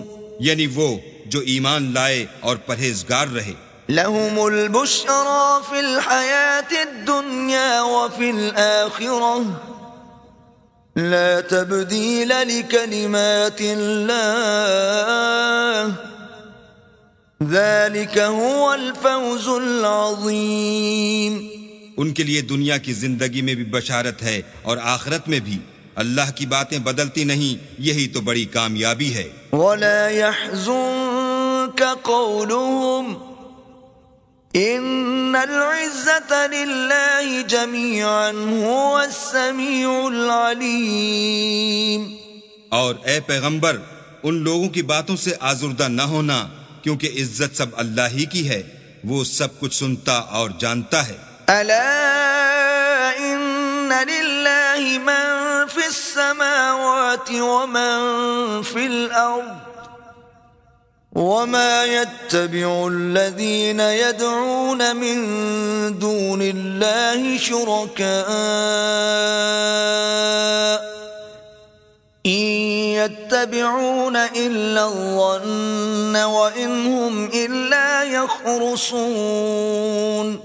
یعنی وہ جو ایمان لائے اور پرہیزگار رہے۔ لهم البشرى في الحياة الدنيا وفي الآخرة لا تبديل لكلمات الله ذلك هو الفوز العظیم۔ ان کے لیے دنیا کی زندگی میں بھی بشارت ہے اور آخرت میں بھی، اللہ کی باتیں بدلتی نہیں، یہی تو بڑی کامیابی ہے۔ ولا يحزنك قولهم ان العزة لله جميعا هو السميع العليم۔ اور اے پیغمبر ان لوگوں کی باتوں سے آزردہ نہ ہونا، کیونکہ عزت سب اللہ ہی کی ہے، وہ سب کچھ سنتا اور جانتا ہے۔ الا ان لله من في السماوات ومن في الارض وما يتبع الذين يدعون من دون الله شركاء إن يتبعون إلا الظن وإن هم إلا يخرصون۔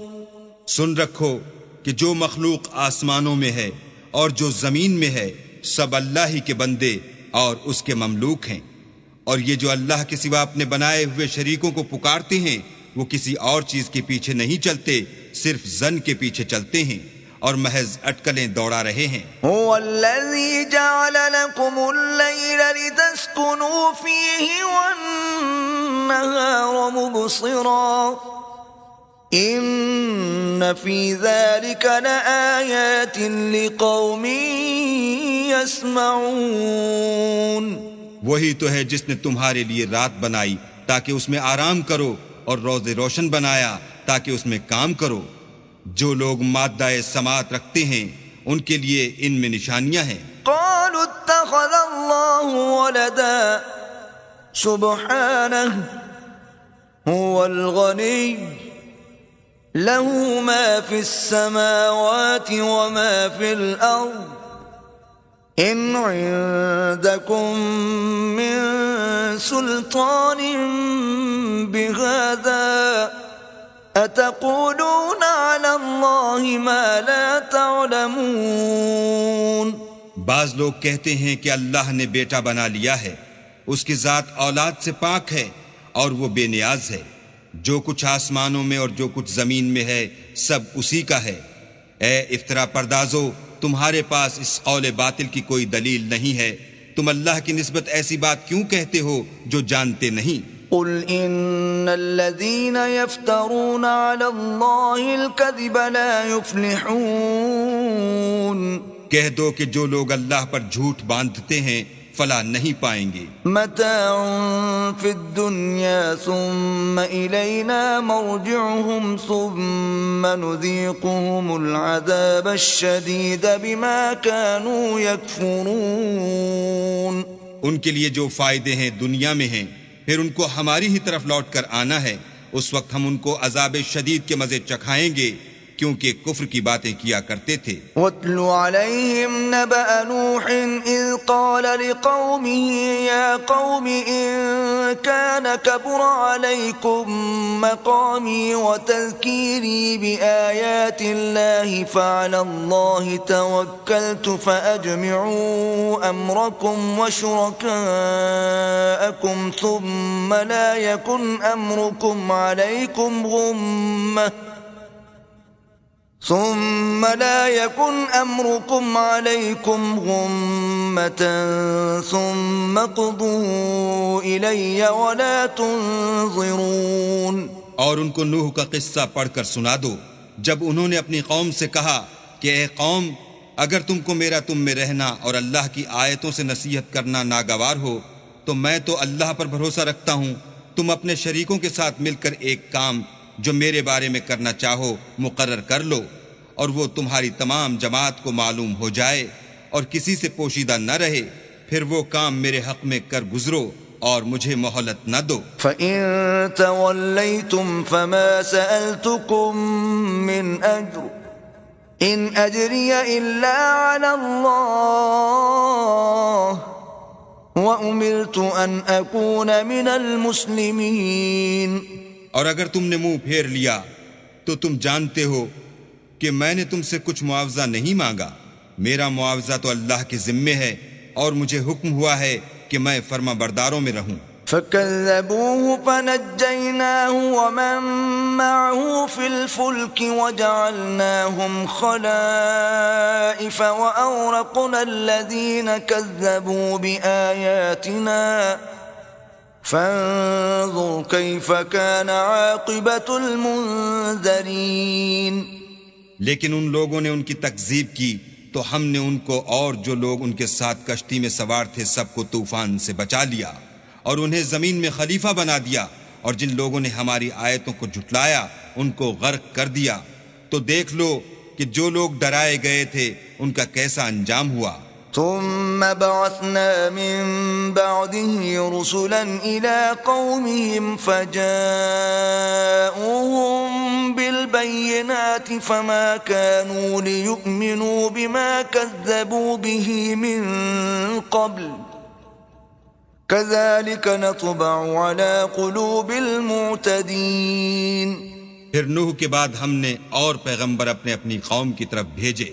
سن رکھو کہ جو مخلوق آسمانوں میں ہے اور جو زمین میں ہے سب اللہ ہی کے بندے اور اس کے مملوک ہیں، اور یہ جو اللہ کے سوا اپنے بنائے ہوئے شریکوں کو پکارتے ہیں وہ کسی اور چیز کے پیچھے نہیں چلتے، صرف ظن کے پیچھے چلتے ہیں اور محض اٹکلیں دوڑا رہے ہیں۔ هو الذي جعل لكم الليل لتسكنوا فيه والنهار مبصرا ان في ذلك لآيات لقوم يسمعون۔ وہی تو ہے جس نے تمہارے لیے رات بنائی تاکہ اس میں آرام کرو، اور روز روشن بنایا تاکہ اس میں کام کرو۔ جو لوگ مادہ سماعت رکھتے ہیں ان کے لیے ان میں نشانیاں ہیں۔ قالوا اتخذ الله ولدا سبحانه هو الغني له ما في السماوات وما في الأرض إن عندكم من سلطان بهذا أتقولون على الله ما لا تعلمون۔ بعض لوگ کہتے ہیں کہ اللہ نے بیٹا بنا لیا ہے، اس کی ذات اولاد سے پاک ہے اور وہ بے نیاز ہے، جو کچھ آسمانوں میں اور جو کچھ زمین میں ہے سب اسی کا ہے۔ اے افترا پردازو، تمہارے پاس اس قول باطل کی کوئی دلیل نہیں ہے، تم اللہ کی نسبت ایسی بات کیوں کہتے ہو جو جانتے نہیں؟ قل ان الذين يفترون على الله الكذب لا يفلحون۔ کہہ دو کہ جو لوگ اللہ پر جھوٹ باندھتے ہیں فلاح نہیں پائیں گے۔ متاع في الدنيا ثم إلينا مرجعهم ثم نذيقهم العذاب الشديد بما كانوا يكفرون۔ ان کے لیے جو فائدے ہیں دنیا میں ہیں، پھر ان کو ہماری ہی طرف لوٹ کر آنا ہے، اس وقت ہم ان کو عذاب شدید کے مزے چکھائیں گے کیونکہ کفر کی باتیں کیا کرتے تھے۔ وَاتْلُ عَلَيْهِمْ نَبَأَ نُوحٍ إِذْ قَالَ لِقَوْمِهِ يَا قَوْمِ إِن كَانَ كَبُرَ عَلَيْكُمْ مَقَامِي وَتَذْكِيرِي بِآيَاتِ اللَّهِ فَعَلَى اللَّهِ تَوَكَّلْتُ فَأَجْمِعُوا أَمْرَكُمْ وَشُرَكَاءَكُمْ ثُمَّ لَا يَكُنْ أَمْرُكُمْ عَلَيْكُمْ غُمَّةً ثُمَّ اقْضُوا إِلَيَّ وَلَا تُنظِرُونَ۔ اور ان کو نوح کا قصہ پڑھ کر سنا دو، جب انہوں نے اپنی قوم سے کہا کہ اے قوم، اگر تم کو میرا تم میں رہنا اور اللہ کی آیتوں سے نصیحت کرنا ناگوار ہو تو میں تو اللہ پر بھروسہ رکھتا ہوں، تم اپنے شریکوں کے ساتھ مل کر ایک کام جو میرے بارے میں کرنا چاہو مقرر کر لو، اور وہ تمہاری تمام جماعت کو معلوم ہو جائے اور کسی سے پوشیدہ نہ رہے، پھر وہ کام میرے حق میں کر گزرو اور مجھے مہلت نہ دو۔ فَإِن تَوَلَّيْتُمْ فَمَا سَأَلْتُكُمْ مِنْ أَجْرٍ إِنْ أَجْرِيَ إِلَّا عَلَى اللَّهِ وَأُمِرْتُ أَنْ أَكُونَ مِنَ الْمُسْلِمِينَ۔ اور اگر تم نے منہ پھیر لیا تو تم جانتے ہو کہ میں نے تم سے کچھ معاوضہ نہیں مانگا، میرا معاوضہ تو اللہ کے ذمے ہے، اور مجھے حکم ہوا ہے کہ میں فرما برداروں میں رہوں۔ فكذبوه فنجيناه ومن معه في الفلك وجعلناهم خلائف وأورقنا الذين كذبوا بآياتنا فانظر كيف كان عاقبة المنذرين. لیکن ان لوگوں نے ان کی تکذیب کی تو ہم نے ان کو اور جو لوگ ان کے ساتھ کشتی میں سوار تھے سب کو طوفان سے بچا لیا اور انہیں زمین میں خلیفہ بنا دیا، اور جن لوگوں نے ہماری آیتوں کو جھٹلایا ان کو غرق کر دیا. تو دیکھ لو کہ جو لوگ ڈرائے گئے تھے ان کا کیسا انجام ہوا. ثم بعثنا من بعده رسلا إلى قومهم فجاءوهم بالبينات فما كانوا ليؤمنوا بما كذبوا به من قبل كذلك نطبع على قلوب المعتدين. پھر نوح کے بعد ہم نے اور پیغمبر اپنے اپنی قوم کی طرف بھیجے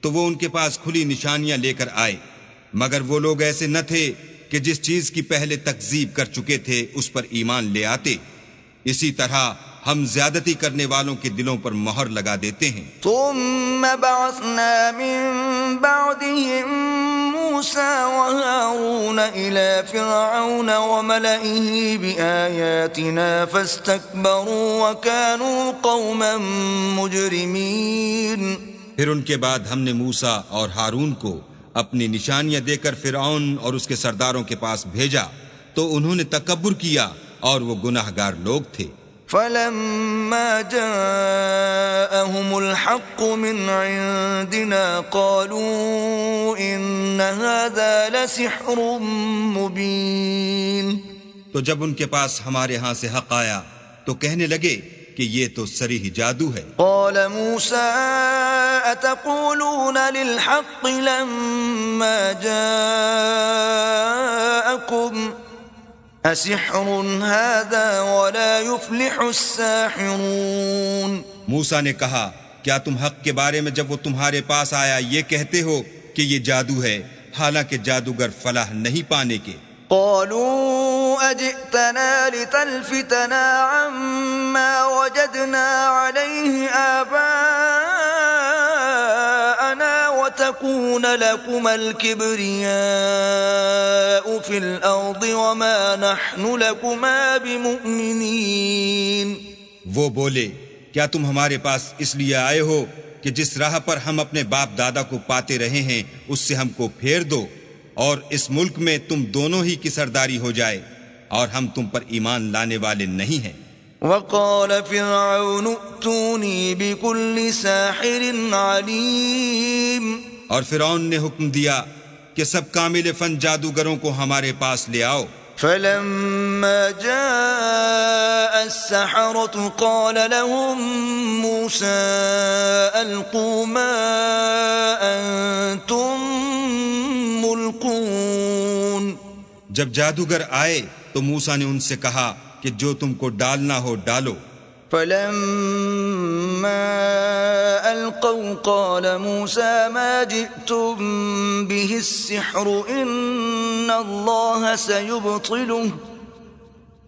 تو وہ ان کے پاس کھلی نشانیاں لے کر آئے، مگر وہ لوگ ایسے نہ تھے کہ جس چیز کی پہلے تکذیب کر چکے تھے اس پر ایمان لے آتے. اسی طرح ہم زیادتی کرنے والوں کے دلوں پر مہر لگا دیتے ہیں. ثم بعثنا من بعدهم موسى وهارون إلى فرعون وملئه بآياتنا فاستكبروا وكانوا قوما مجرمين. پھر ان کے بعد ہم نے موسیٰ اور ہارون کو اپنی نشانیاں دے کر فرعون اور اس کے سرداروں کے پاس بھیجا تو انہوں نے تکبر کیا اور وہ گناہگار لوگ تھے. فلما جاءهم الحق من عندنا قالوا إن هذا لسحر مبين. تو جب ان کے پاس ہمارے ہاں سے حق آیا تو کہنے لگے کہ یہ تو صریح جادو ہے. قال موسى أتقولون للحق لما جاءكم أسحر هذا ولا يفلح الساحرون. موسیٰ نے کہا کیا تم حق کے بارے میں جب وہ تمہارے پاس آیا یہ کہتے ہو کہ یہ جادو ہے، حالانکہ جادوگر فلاح نہیں پانے کے. قالوا أجئتنا لتلفتنا عما وجدنا عليه آباءنا وتكون لكما الكبرياء في الأرض وما نحن لكما بمؤمنين. وہ بولے کیا تم ہمارے پاس اس لیے آئے ہو کہ جس راہ پر ہم اپنے باپ دادا کو پاتے رہے ہیں اس سے ہم کو پھیر دو، اور اس ملک میں تم دونوں ہی کی سرداری ہو جائے، اور ہم تم پر ایمان لانے والے نہیں ہیں. وقال فرعون ائتوني بكل ساحر عليم. اور فرعون نے حکم دیا کہ سب کامل فن جادوگروں کو ہمارے پاس لے آؤ. فلما جاء السحرة قال لهم موسى ألقوا ما أنتم ملقون. جب جادوگر آئے تو موسیٰ نے ان سے کہا کہ جو تم کو ڈالنا ہو ڈالو. فلما ألقوا قال موسى ما جئتم به السحر إن الله سيبطله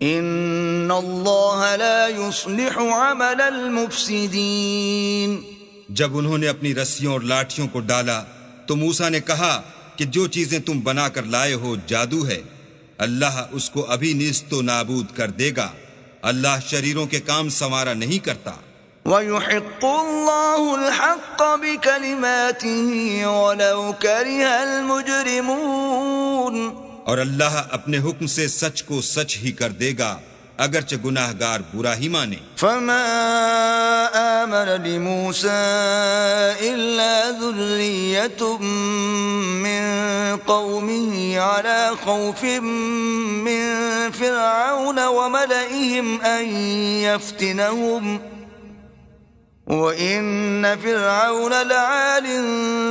إن الله لا يصلح عمل المفسدين. جب انہوں نے اپنی رسیوں اور لاٹھیوں کو ڈالا تو موسیٰ نے کہا کہ جو چیزیں تم بنا کر لائے ہو جادو ہے، اللہ اس کو ابھی نیست و نابود کر دے گا. اللہ شریروں کے کام سنوارا نہیں کرتا. وَيُحِقُّ اللَّهُ الْحَقَّ بِكَلِمَاتِهِ وَلَوْ كَرِهَ الْمُجْرِمُونَ. اور اللہ اپنے حکم سے سچ کو سچ ہی کر دے گا اگرچہ گناہ گار برا ہی مانے. فما آمن لموسى إلا ذرية من قومه على خوف من فرعون وملئهم أن يفتنهم وَإِنَّ فِرْعَوْنَ لَعَالٍ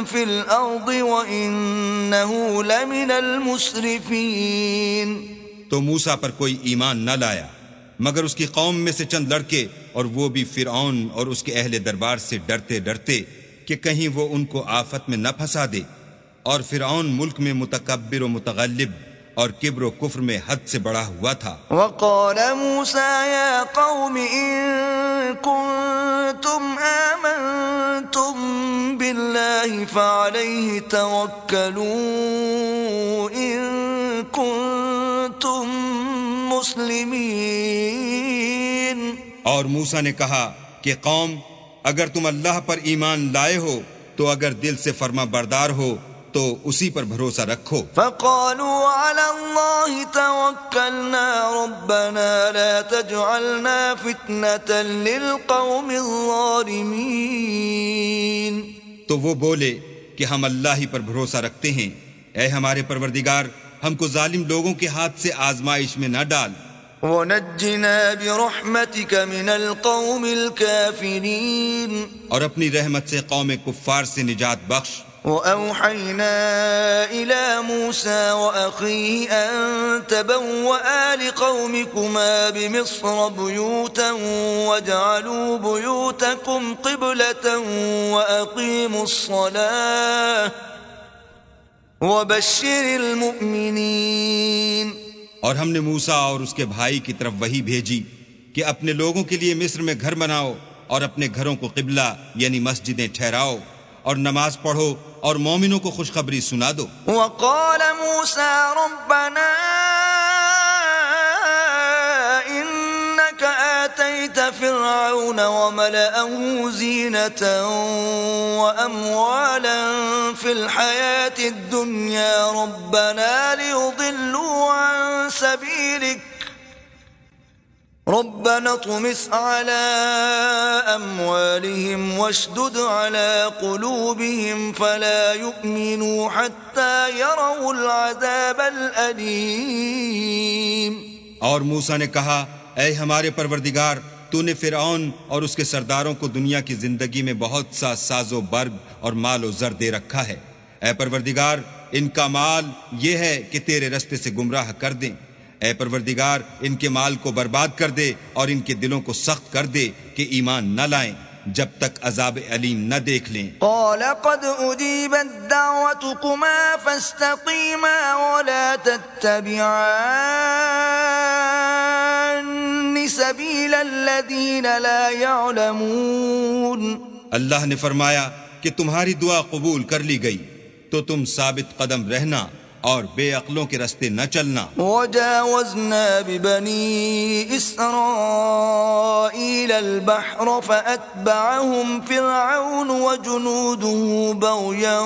فِي الْأَرْضِ وَإِنَّهُ لَمِنَ الْمُسْرِفِينَ. تو موسیٰ پر کوئی ایمان نہ لایا مگر اس کی قوم میں سے چند لڑکے، اور وہ بھی فرعون اور اس کے اہل دربار سے ڈرتے ڈرتے کہ کہیں وہ ان کو آفت میں نہ پھنسا دے. اور فرعون ملک میں متکبر و متغلب اور کبر و کفر میں حد سے بڑا ہوا تھا. وقال موسى يا قوم إن كنتم آمنتم بالله فعليه توكلوا إن كنتم مسلمين. اور موسیٰ نے کہا کہ قوم اگر تم اللہ پر ایمان لائے ہو تو اگر دل سے فرما بردار ہو تو اسی پر بھروسہ رکھو. فقالوا على الله توكلنا ربنا لا تجعلنا فتنة للقوم الظالمين. تو وہ بولے کہ ہم اللہ ہی پر بھروسہ رکھتے ہیں، اے ہمارے پروردگار ہم کو ظالم لوگوں کے ہاتھ سے آزمائش میں نہ ڈال. وَنَجِّنَا بِرَحْمَتِكَ مِنَ الْقَوْمِ الْكَافِرِينَ. اور اپنی رحمت سے قوم کفار سے نجات بخش. وَأَوْحَيْنَا إِلَى مُوسَى وَأَخِيهِ أَن تَبَوَّآ لِقَوْمِكُمَا بِمِصْرَ بُيُوتًا وَاجْعَلُوا بُيُوتَكُمْ قِبْلَةً وَأَقِيمُوا الصَّلَاةَ وَبَشِّرِ الْمُؤْمِنِينَ. اور ہم نے موسیٰ اور اس کے بھائی کی طرف وحی بھیجی کہ اپنے لوگوں کے لیے مصر میں گھر بناؤ اور اپنے گھروں کو قبلہ یعنی مسجدیں ٹھہراؤ اور نماز پڑھو اور مومنوں کو خوشخبری سنا دو. وقال موسى ربنا إنك آتيت فرعون وملأه زينة وأموالا في الحياة الدنيا ربنا ليضلوا عن سبيلك ربنا اطمس على أموالهم واشدد على قلوبهم فلا يؤمنوا حتى يروا العذاب الأليم. اور موسیٰ نے کہا اے ہمارے پروردگار تو نے فرعون اور اس کے سرداروں کو دنیا کی زندگی میں بہت سا ساز و برگ اور مال و زر دے رکھا ہے. اے پروردگار ان کا مال یہ ہے کہ تیرے رستے سے گمراہ کر دیں. اے پروردگار ان کے مال کو برباد کر دے اور ان کے دلوں کو سخت کر دے کہ ایمان نہ لائیں جب تک عذاب علیم نہ دیکھ لیں. قال قد أجيبت دعوتكما فاستقيما ولا تتبعان سبيل الذين لا يعلمون. اللہ نے فرمایا کہ تمہاری دعا قبول کر لی گئی تو تم ثابت قدم رہنا اور بے عقلوں کے رستے نہ چلنا. وجاوزنا ببني إسرائيل البحر فأتبعهم فرعون وجنوده بغيا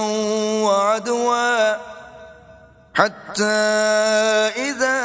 وعدوا حتى إذا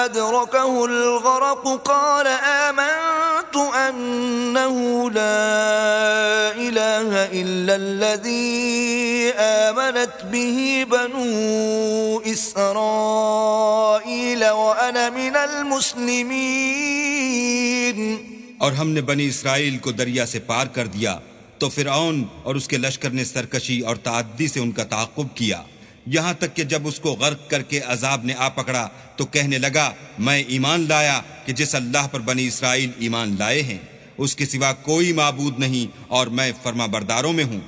أدركه الغرق قال آمنت أنه لا إله إلا الذي آمنت به بنو إسرائيل وأنا من المسلمين. اور ہم نے بنی اسرائیل کو دریا سے پار کر دیا تو فرعون اور اس کے لشکر نے سرکشی اور تعدی سے ان کا تعاقب کیا یہاں تک کہ جب اس کو غرق کر کے عذاب نے آ پکڑا تو کہنے لگا میں ایمان لایا کہ جس اللہ پر بنی اسرائیل ایمان لائے ہیں اس کے سوا کوئی معبود نہیں اور میں فرما برداروں میں ہوں.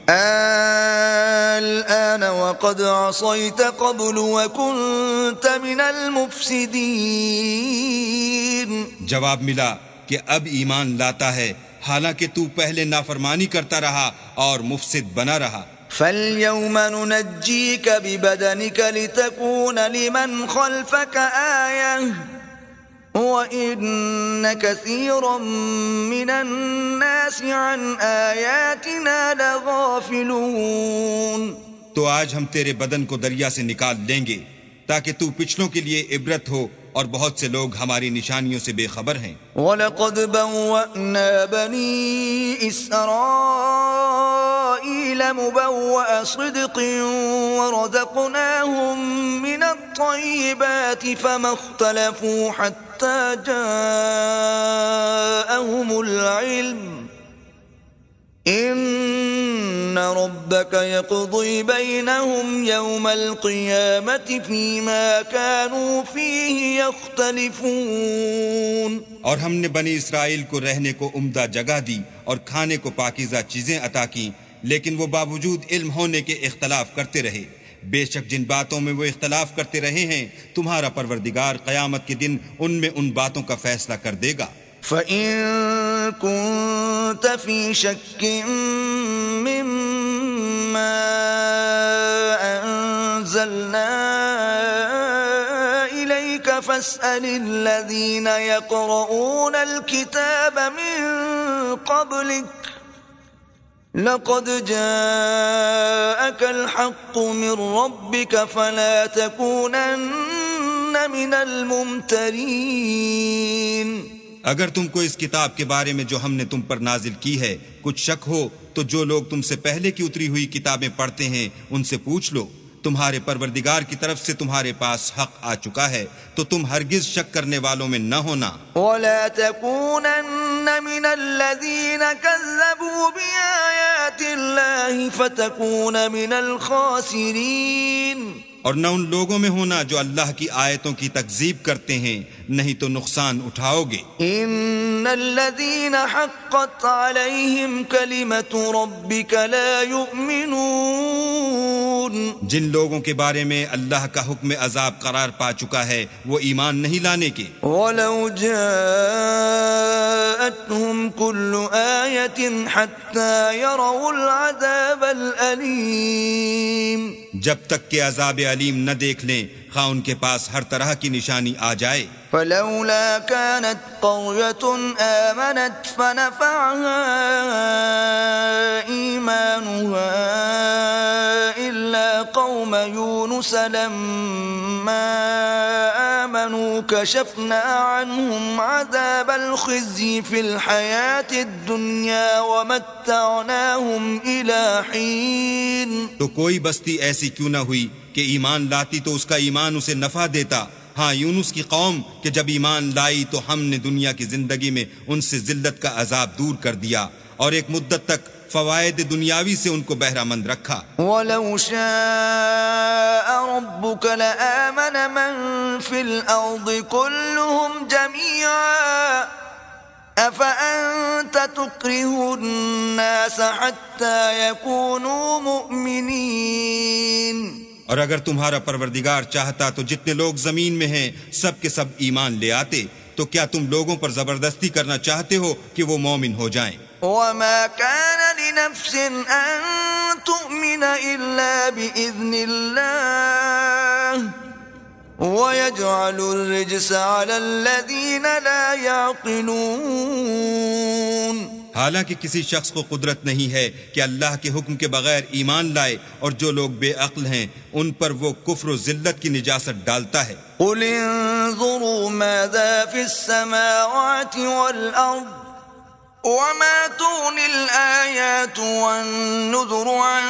الآن وقد عصيت قبل وكنت من المفسدين. جواب ملا کہ اب ایمان لاتا ہے حالانکہ تو پہلے نافرمانی کرتا رہا اور مفسد بنا رہا. فَالْيَوْمَ نُنَجِّيكَ بِبَدَنِكَ لِتَكُونَ لِمَنْ خَلْفَكَ آيَةً وَإِنَّ كَثِيرًا مِّنَ النَّاسِ عَنْ آيَاتِنَا لَغَافِلُونَ. تو آج ہم تیرے بدن کو دریا سے نکال لیں گے تاکہ تو پچھلوں کے لیے عبرت ہو اور بہت سے لوگ ہماری نشانیوں سے بے خبر ہیں. وَلَقَدْ بَوَّأْنَا بَنِي إِسْرَائِيلَ مُبَوَّأَ صِدْقٍ وَرَزَقْنَاهُمْ مِنَ الطَّيِّبَاتِ فَمَا اخْتَلَفُوا حَتَّى جَاءَهُمُ الْعِلْمُ إِنَّ رَبَّكَ يَقْضِي بَيْنَهُمْ يَوْمَ الْقِيَامَةِ فِيمَا كَانُوا فِيهِ يَخْتَلِفُونَ. اور ہم نے بنی اسرائیل کو رہنے کو عمدہ جگہ دی اور کھانے کو پاکیزہ چیزیں عطا کی لیکن وہ باوجود علم ہونے کے اختلاف کرتے رہے. بے شک جن باتوں میں وہ اختلاف کرتے رہے ہیں تمہارا پروردگار قیامت کے دن ان میں ان باتوں کا فیصلہ کر دے گا۔ فَإِن كُنتَ فِي شَكٍّ مِّمَّا أَنزَلْنَا إِلَيْكَ فَاسْأَلِ الَّذِينَ يَقْرَؤُونَ الْكِتَابَ مِن قَبْلِكَ لَقَدْ جَاءَكَ الْحَقُّ مِن رَّبِّكَ فَلَا تَكُونَنَّ مِنَ الْمُمْتَرِينَ۔ اگر تم کو اس کتاب کے بارے میں جو ہم نے تم پر نازل کی ہے کچھ شک ہو تو جو لوگ تم سے پہلے کی اتری ہوئی کتابیں پڑھتے ہیں ان سے پوچھ لو، تمہارے پروردگار کی طرف سے تمہارے پاس حق آ چکا ہے تو تم ہرگز شک کرنے والوں میں نہ ہونا۔ وَلَا تَكُونَنَّ مِنَ الَّذِينَ كَذَّبُوا بِآيَاتِ اللَّهِ فَتَكُونَ مِنَ الْخَاسِرِينَ۔ اور نہ ان لوگوں میں ہونا جو اللہ کی آیتوں کی تکذیب کرتے ہیں، نہیں تو نقصان اٹھاؤ گے۔ ان الذين حقت عليهم كلمة ربك لا يؤمنون۔ جن لوگوں کے بارے میں اللہ کا حکم عذاب قرار پا چکا ہے وہ ایمان نہیں لانے کے۔ ولو جاءتهم كل آية حتى يروا العذاب الأليم۔ جب تک کہ عذاب علیم نہ دیکھ لیں خواہ ان کے پاس ہر طرح کی نشانی آ جائے۔ فلولا كانت قرية آمنت فنفعها إيمانها إلا قوم يونس لما آمنوا كشفنا عنهم عذاب الخزي في الحياة الدنيا ومتعناهم إلى حين۔ تو کوئی بستی ایسی کیوں نہ ہوئی کہ ایمان لاتی تو اس کا ایمان اسے نفع دیتا۔ ہاں یونس کی قوم کہ جب ایمان لائی تو ہم نے دنیا کی زندگی میں ان سے ذلت کا عذاب دور کر دیا اور ایک مدت تک فوائد دنیاوی سے ان کو بہرہ مند رکھا۔ وَلَوْ شَاءَ رَبُّكَ لَآمَنَ مَن فِي الْأَرْضِ كُلُّهُمْ جَمِيعًا أَفَأَنْتَ تُكْرِهُ النَّاسَ حَتَّى يَكُونُوا مُؤْمِنِينَ۔ اور اگر تمہارا پروردگار چاہتا تو جتنے لوگ زمین میں ہیں سب کے سب ایمان لے آتے، تو کیا تم لوگوں پر زبردستی کرنا چاہتے ہو کہ وہ مومن ہو جائیں؟ وَمَا كَانَ لِنَفْسٍ أَن تُؤْمِنَ إِلَّا بِإِذْنِ اللَّهِ وَيَجْعَلُ الرِّجْسَ عَلَى الَّذِينَ لَا يَعْقِلُونَ۔ حالانکہ کسی شخص کو قدرت نہیں ہے کہ اللہ کے حکم کے بغیر ایمان لائے، اور جو لوگ بے عقل ہیں ان پر وہ کفر و ذلت کی نجاست ڈالتا ہے۔ قُلِ انظُرُوا مَاذَا فِي السَّمَاوَاتِ وَالْأَرْضِ وَمَا تُغْنِي الْآيَاتُ وَالنُّذُرُ عَن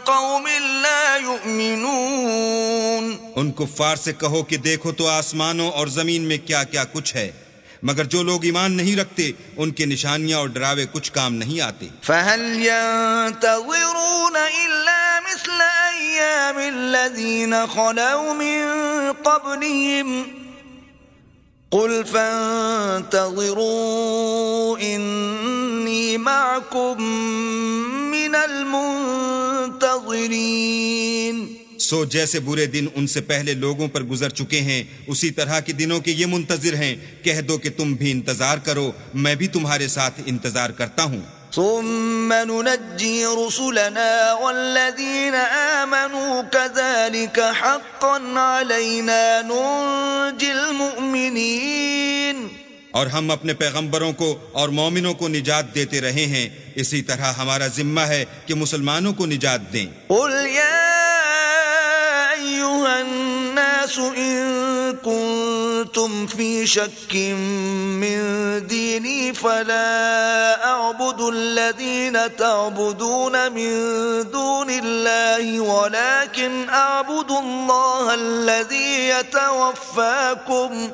قَوْمٍ لَا يُؤْمِنُونَ۔ ان کفار سے کہو کہ دیکھو تو آسمانوں اور زمین میں کیا کیا کچھ ہے، مگر جو لوگ ایمان نہیں رکھتے ان کے نشانیاں اور ڈراوے کچھ کام نہیں آتے۔ فَهَلْ يَنتَظِرُونَ إِلَّا مِثْلَ أَيَّامِ الَّذِينَ خَلَوْا مِن قَبْلِهِمْ قُلْ فَانتَظِرُوا إِنِّي مَعَكُمْ مِنَ الْمُنتَظِرِينَ۔ سو جیسے برے دن ان سے پہلے لوگوں پر گزر چکے ہیں اسی طرح کے دنوں کے یہ منتظر ہیں، کہہ دو کہ تم بھی انتظار کرو، میں بھی تمہارے ساتھ انتظار کرتا ہوں۔ ثم ننجي رسلنا والذين آمنوا كذلك حقا علينا ننجي المؤمنين۔ اور ہم اپنے پیغمبروں کو اور مومنوں کو نجات دیتے رہے ہیں، اسی طرح ہمارا ذمہ ہے کہ مسلمانوں کو نجات دیں۔ قل يا أيها الناس إن كنتم في شك من ديني فلا أعبد الذين تعبدون من دون الله ولكن أعبد الله الذي يتوفاكم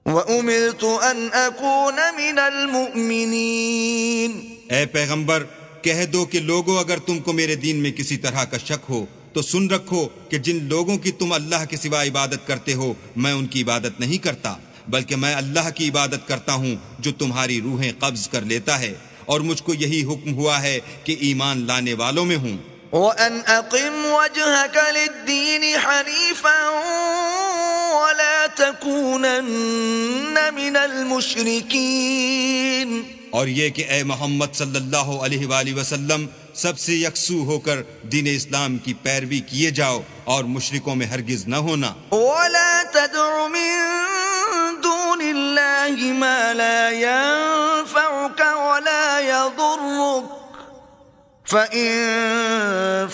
وَأُمِرْتُ أَنْ أَكُونَ مِنَ الْمُؤْمِنِينَ۔ اے پیغمبر کہہ دو کہ لوگوں اگر تم کو میرے دین میں کسی طرح کا شک ہو تو سن رکھو کہ جن لوگوں کی تم اللہ کے سوا عبادت کرتے ہو میں ان کی عبادت نہیں کرتا، بلکہ میں اللہ کی عبادت کرتا ہوں جو تمہاری روحیں قبض کر لیتا ہے، اور مجھ کو یہی حکم ہوا ہے کہ ایمان لانے والوں میں ہوں۔ وأن أقم وجهك للدين حنيفا ولا تكونن من المشركين، اور یہ کہ اے محمد صلی اللہ علیہ وآلہ وسلم سب سے یکسو ہو کر دین اسلام کی پیروی کیے جاؤ اور مشرکوں میں ہرگز نہ ہونا۔ ولا تدع من دون الله ما لا ينفعك ولا يضرك فإن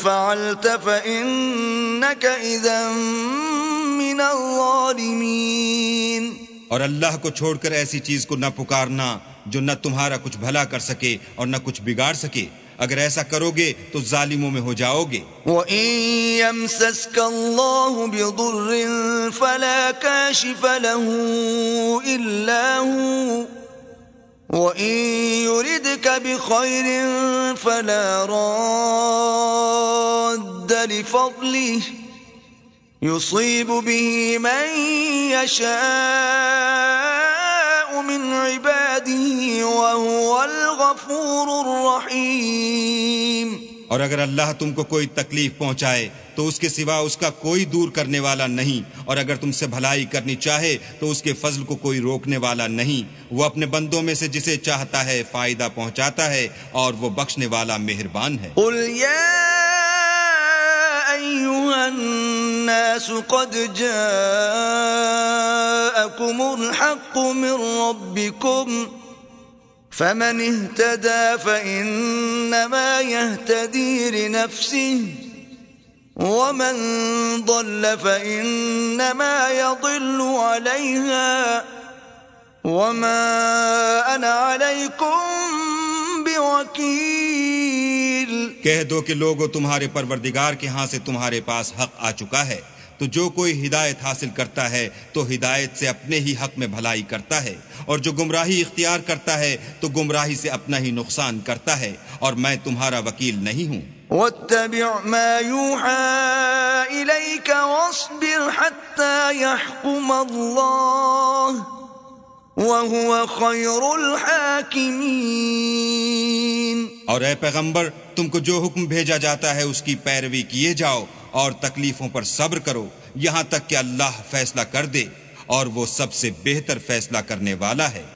فعلت فإنك إذا من الظالمين۔ اور اللہ کو چھوڑ کر ایسی چیز کو نہ پکارنا جو نہ تمہارا کچھ بھلا کر سکے اور نہ کچھ بگاڑ سکے، اگر ایسا کرو گے تو ظالموں میں ہو جاؤ گے۔ وَإِن يَمْسَسْكَ اللَّهُ بِضُرٍّ فَلَا كَاشِفَ لَهُ إِلَّا هُوَ وَإِن يُرِدْكَ بِخَيْرٍ فَلَا رَادَّ لِفَضْلِهِ يُصِيبُ بِهِ مَن يَشَاءُ مِنْ عِبَادِهِ وَهُوَ الْغَفُورُ الرَّحِيمُ۔ اور اگر اللہ تم کو کوئی تکلیف پہنچائے تو اس کے سوا اس کا کوئی دور کرنے والا نہیں، اور اگر تم سے بھلائی کرنی چاہے تو اس کے فضل کو کوئی روکنے والا نہیں۔ وہ اپنے بندوں میں سے جسے چاہتا ہے فائدہ پہنچاتا ہے اور وہ بخشنے والا مہربان ہے۔ قل يا أيها الناس قد جاءكم الحق من ربكم فمن اهتدى فإنما يهتدي لنفسه ومن ضل فإنما يضل عليها وما أنا عليكم بوكيل۔ کہہ دو کہ لوگو تمہارے پروردگار کے ہاں سے تمہارے پاس حق آ چکا ہے، تو جو کوئی ہدایت حاصل کرتا ہے تو ہدایت سے اپنے ہی حق میں بھلائی کرتا ہے، اور جو گمراہی اختیار کرتا ہے تو گمراہی سے اپنا ہی نقصان کرتا ہے، اور میں تمہارا وکیل نہیں ہوں۔ واتبع ما يوحى إليك واصبر حتى يحكم الله وهو خير الحاكمين۔ اور اے پیغمبر تم کو جو حکم بھیجا جاتا ہے اس کی پیروی کیے جاؤ اور تکلیفوں پر صبر کرو یہاں تک کہ اللہ فیصلہ کر دے، اور وہ سب سے بہتر فیصلہ کرنے والا ہے۔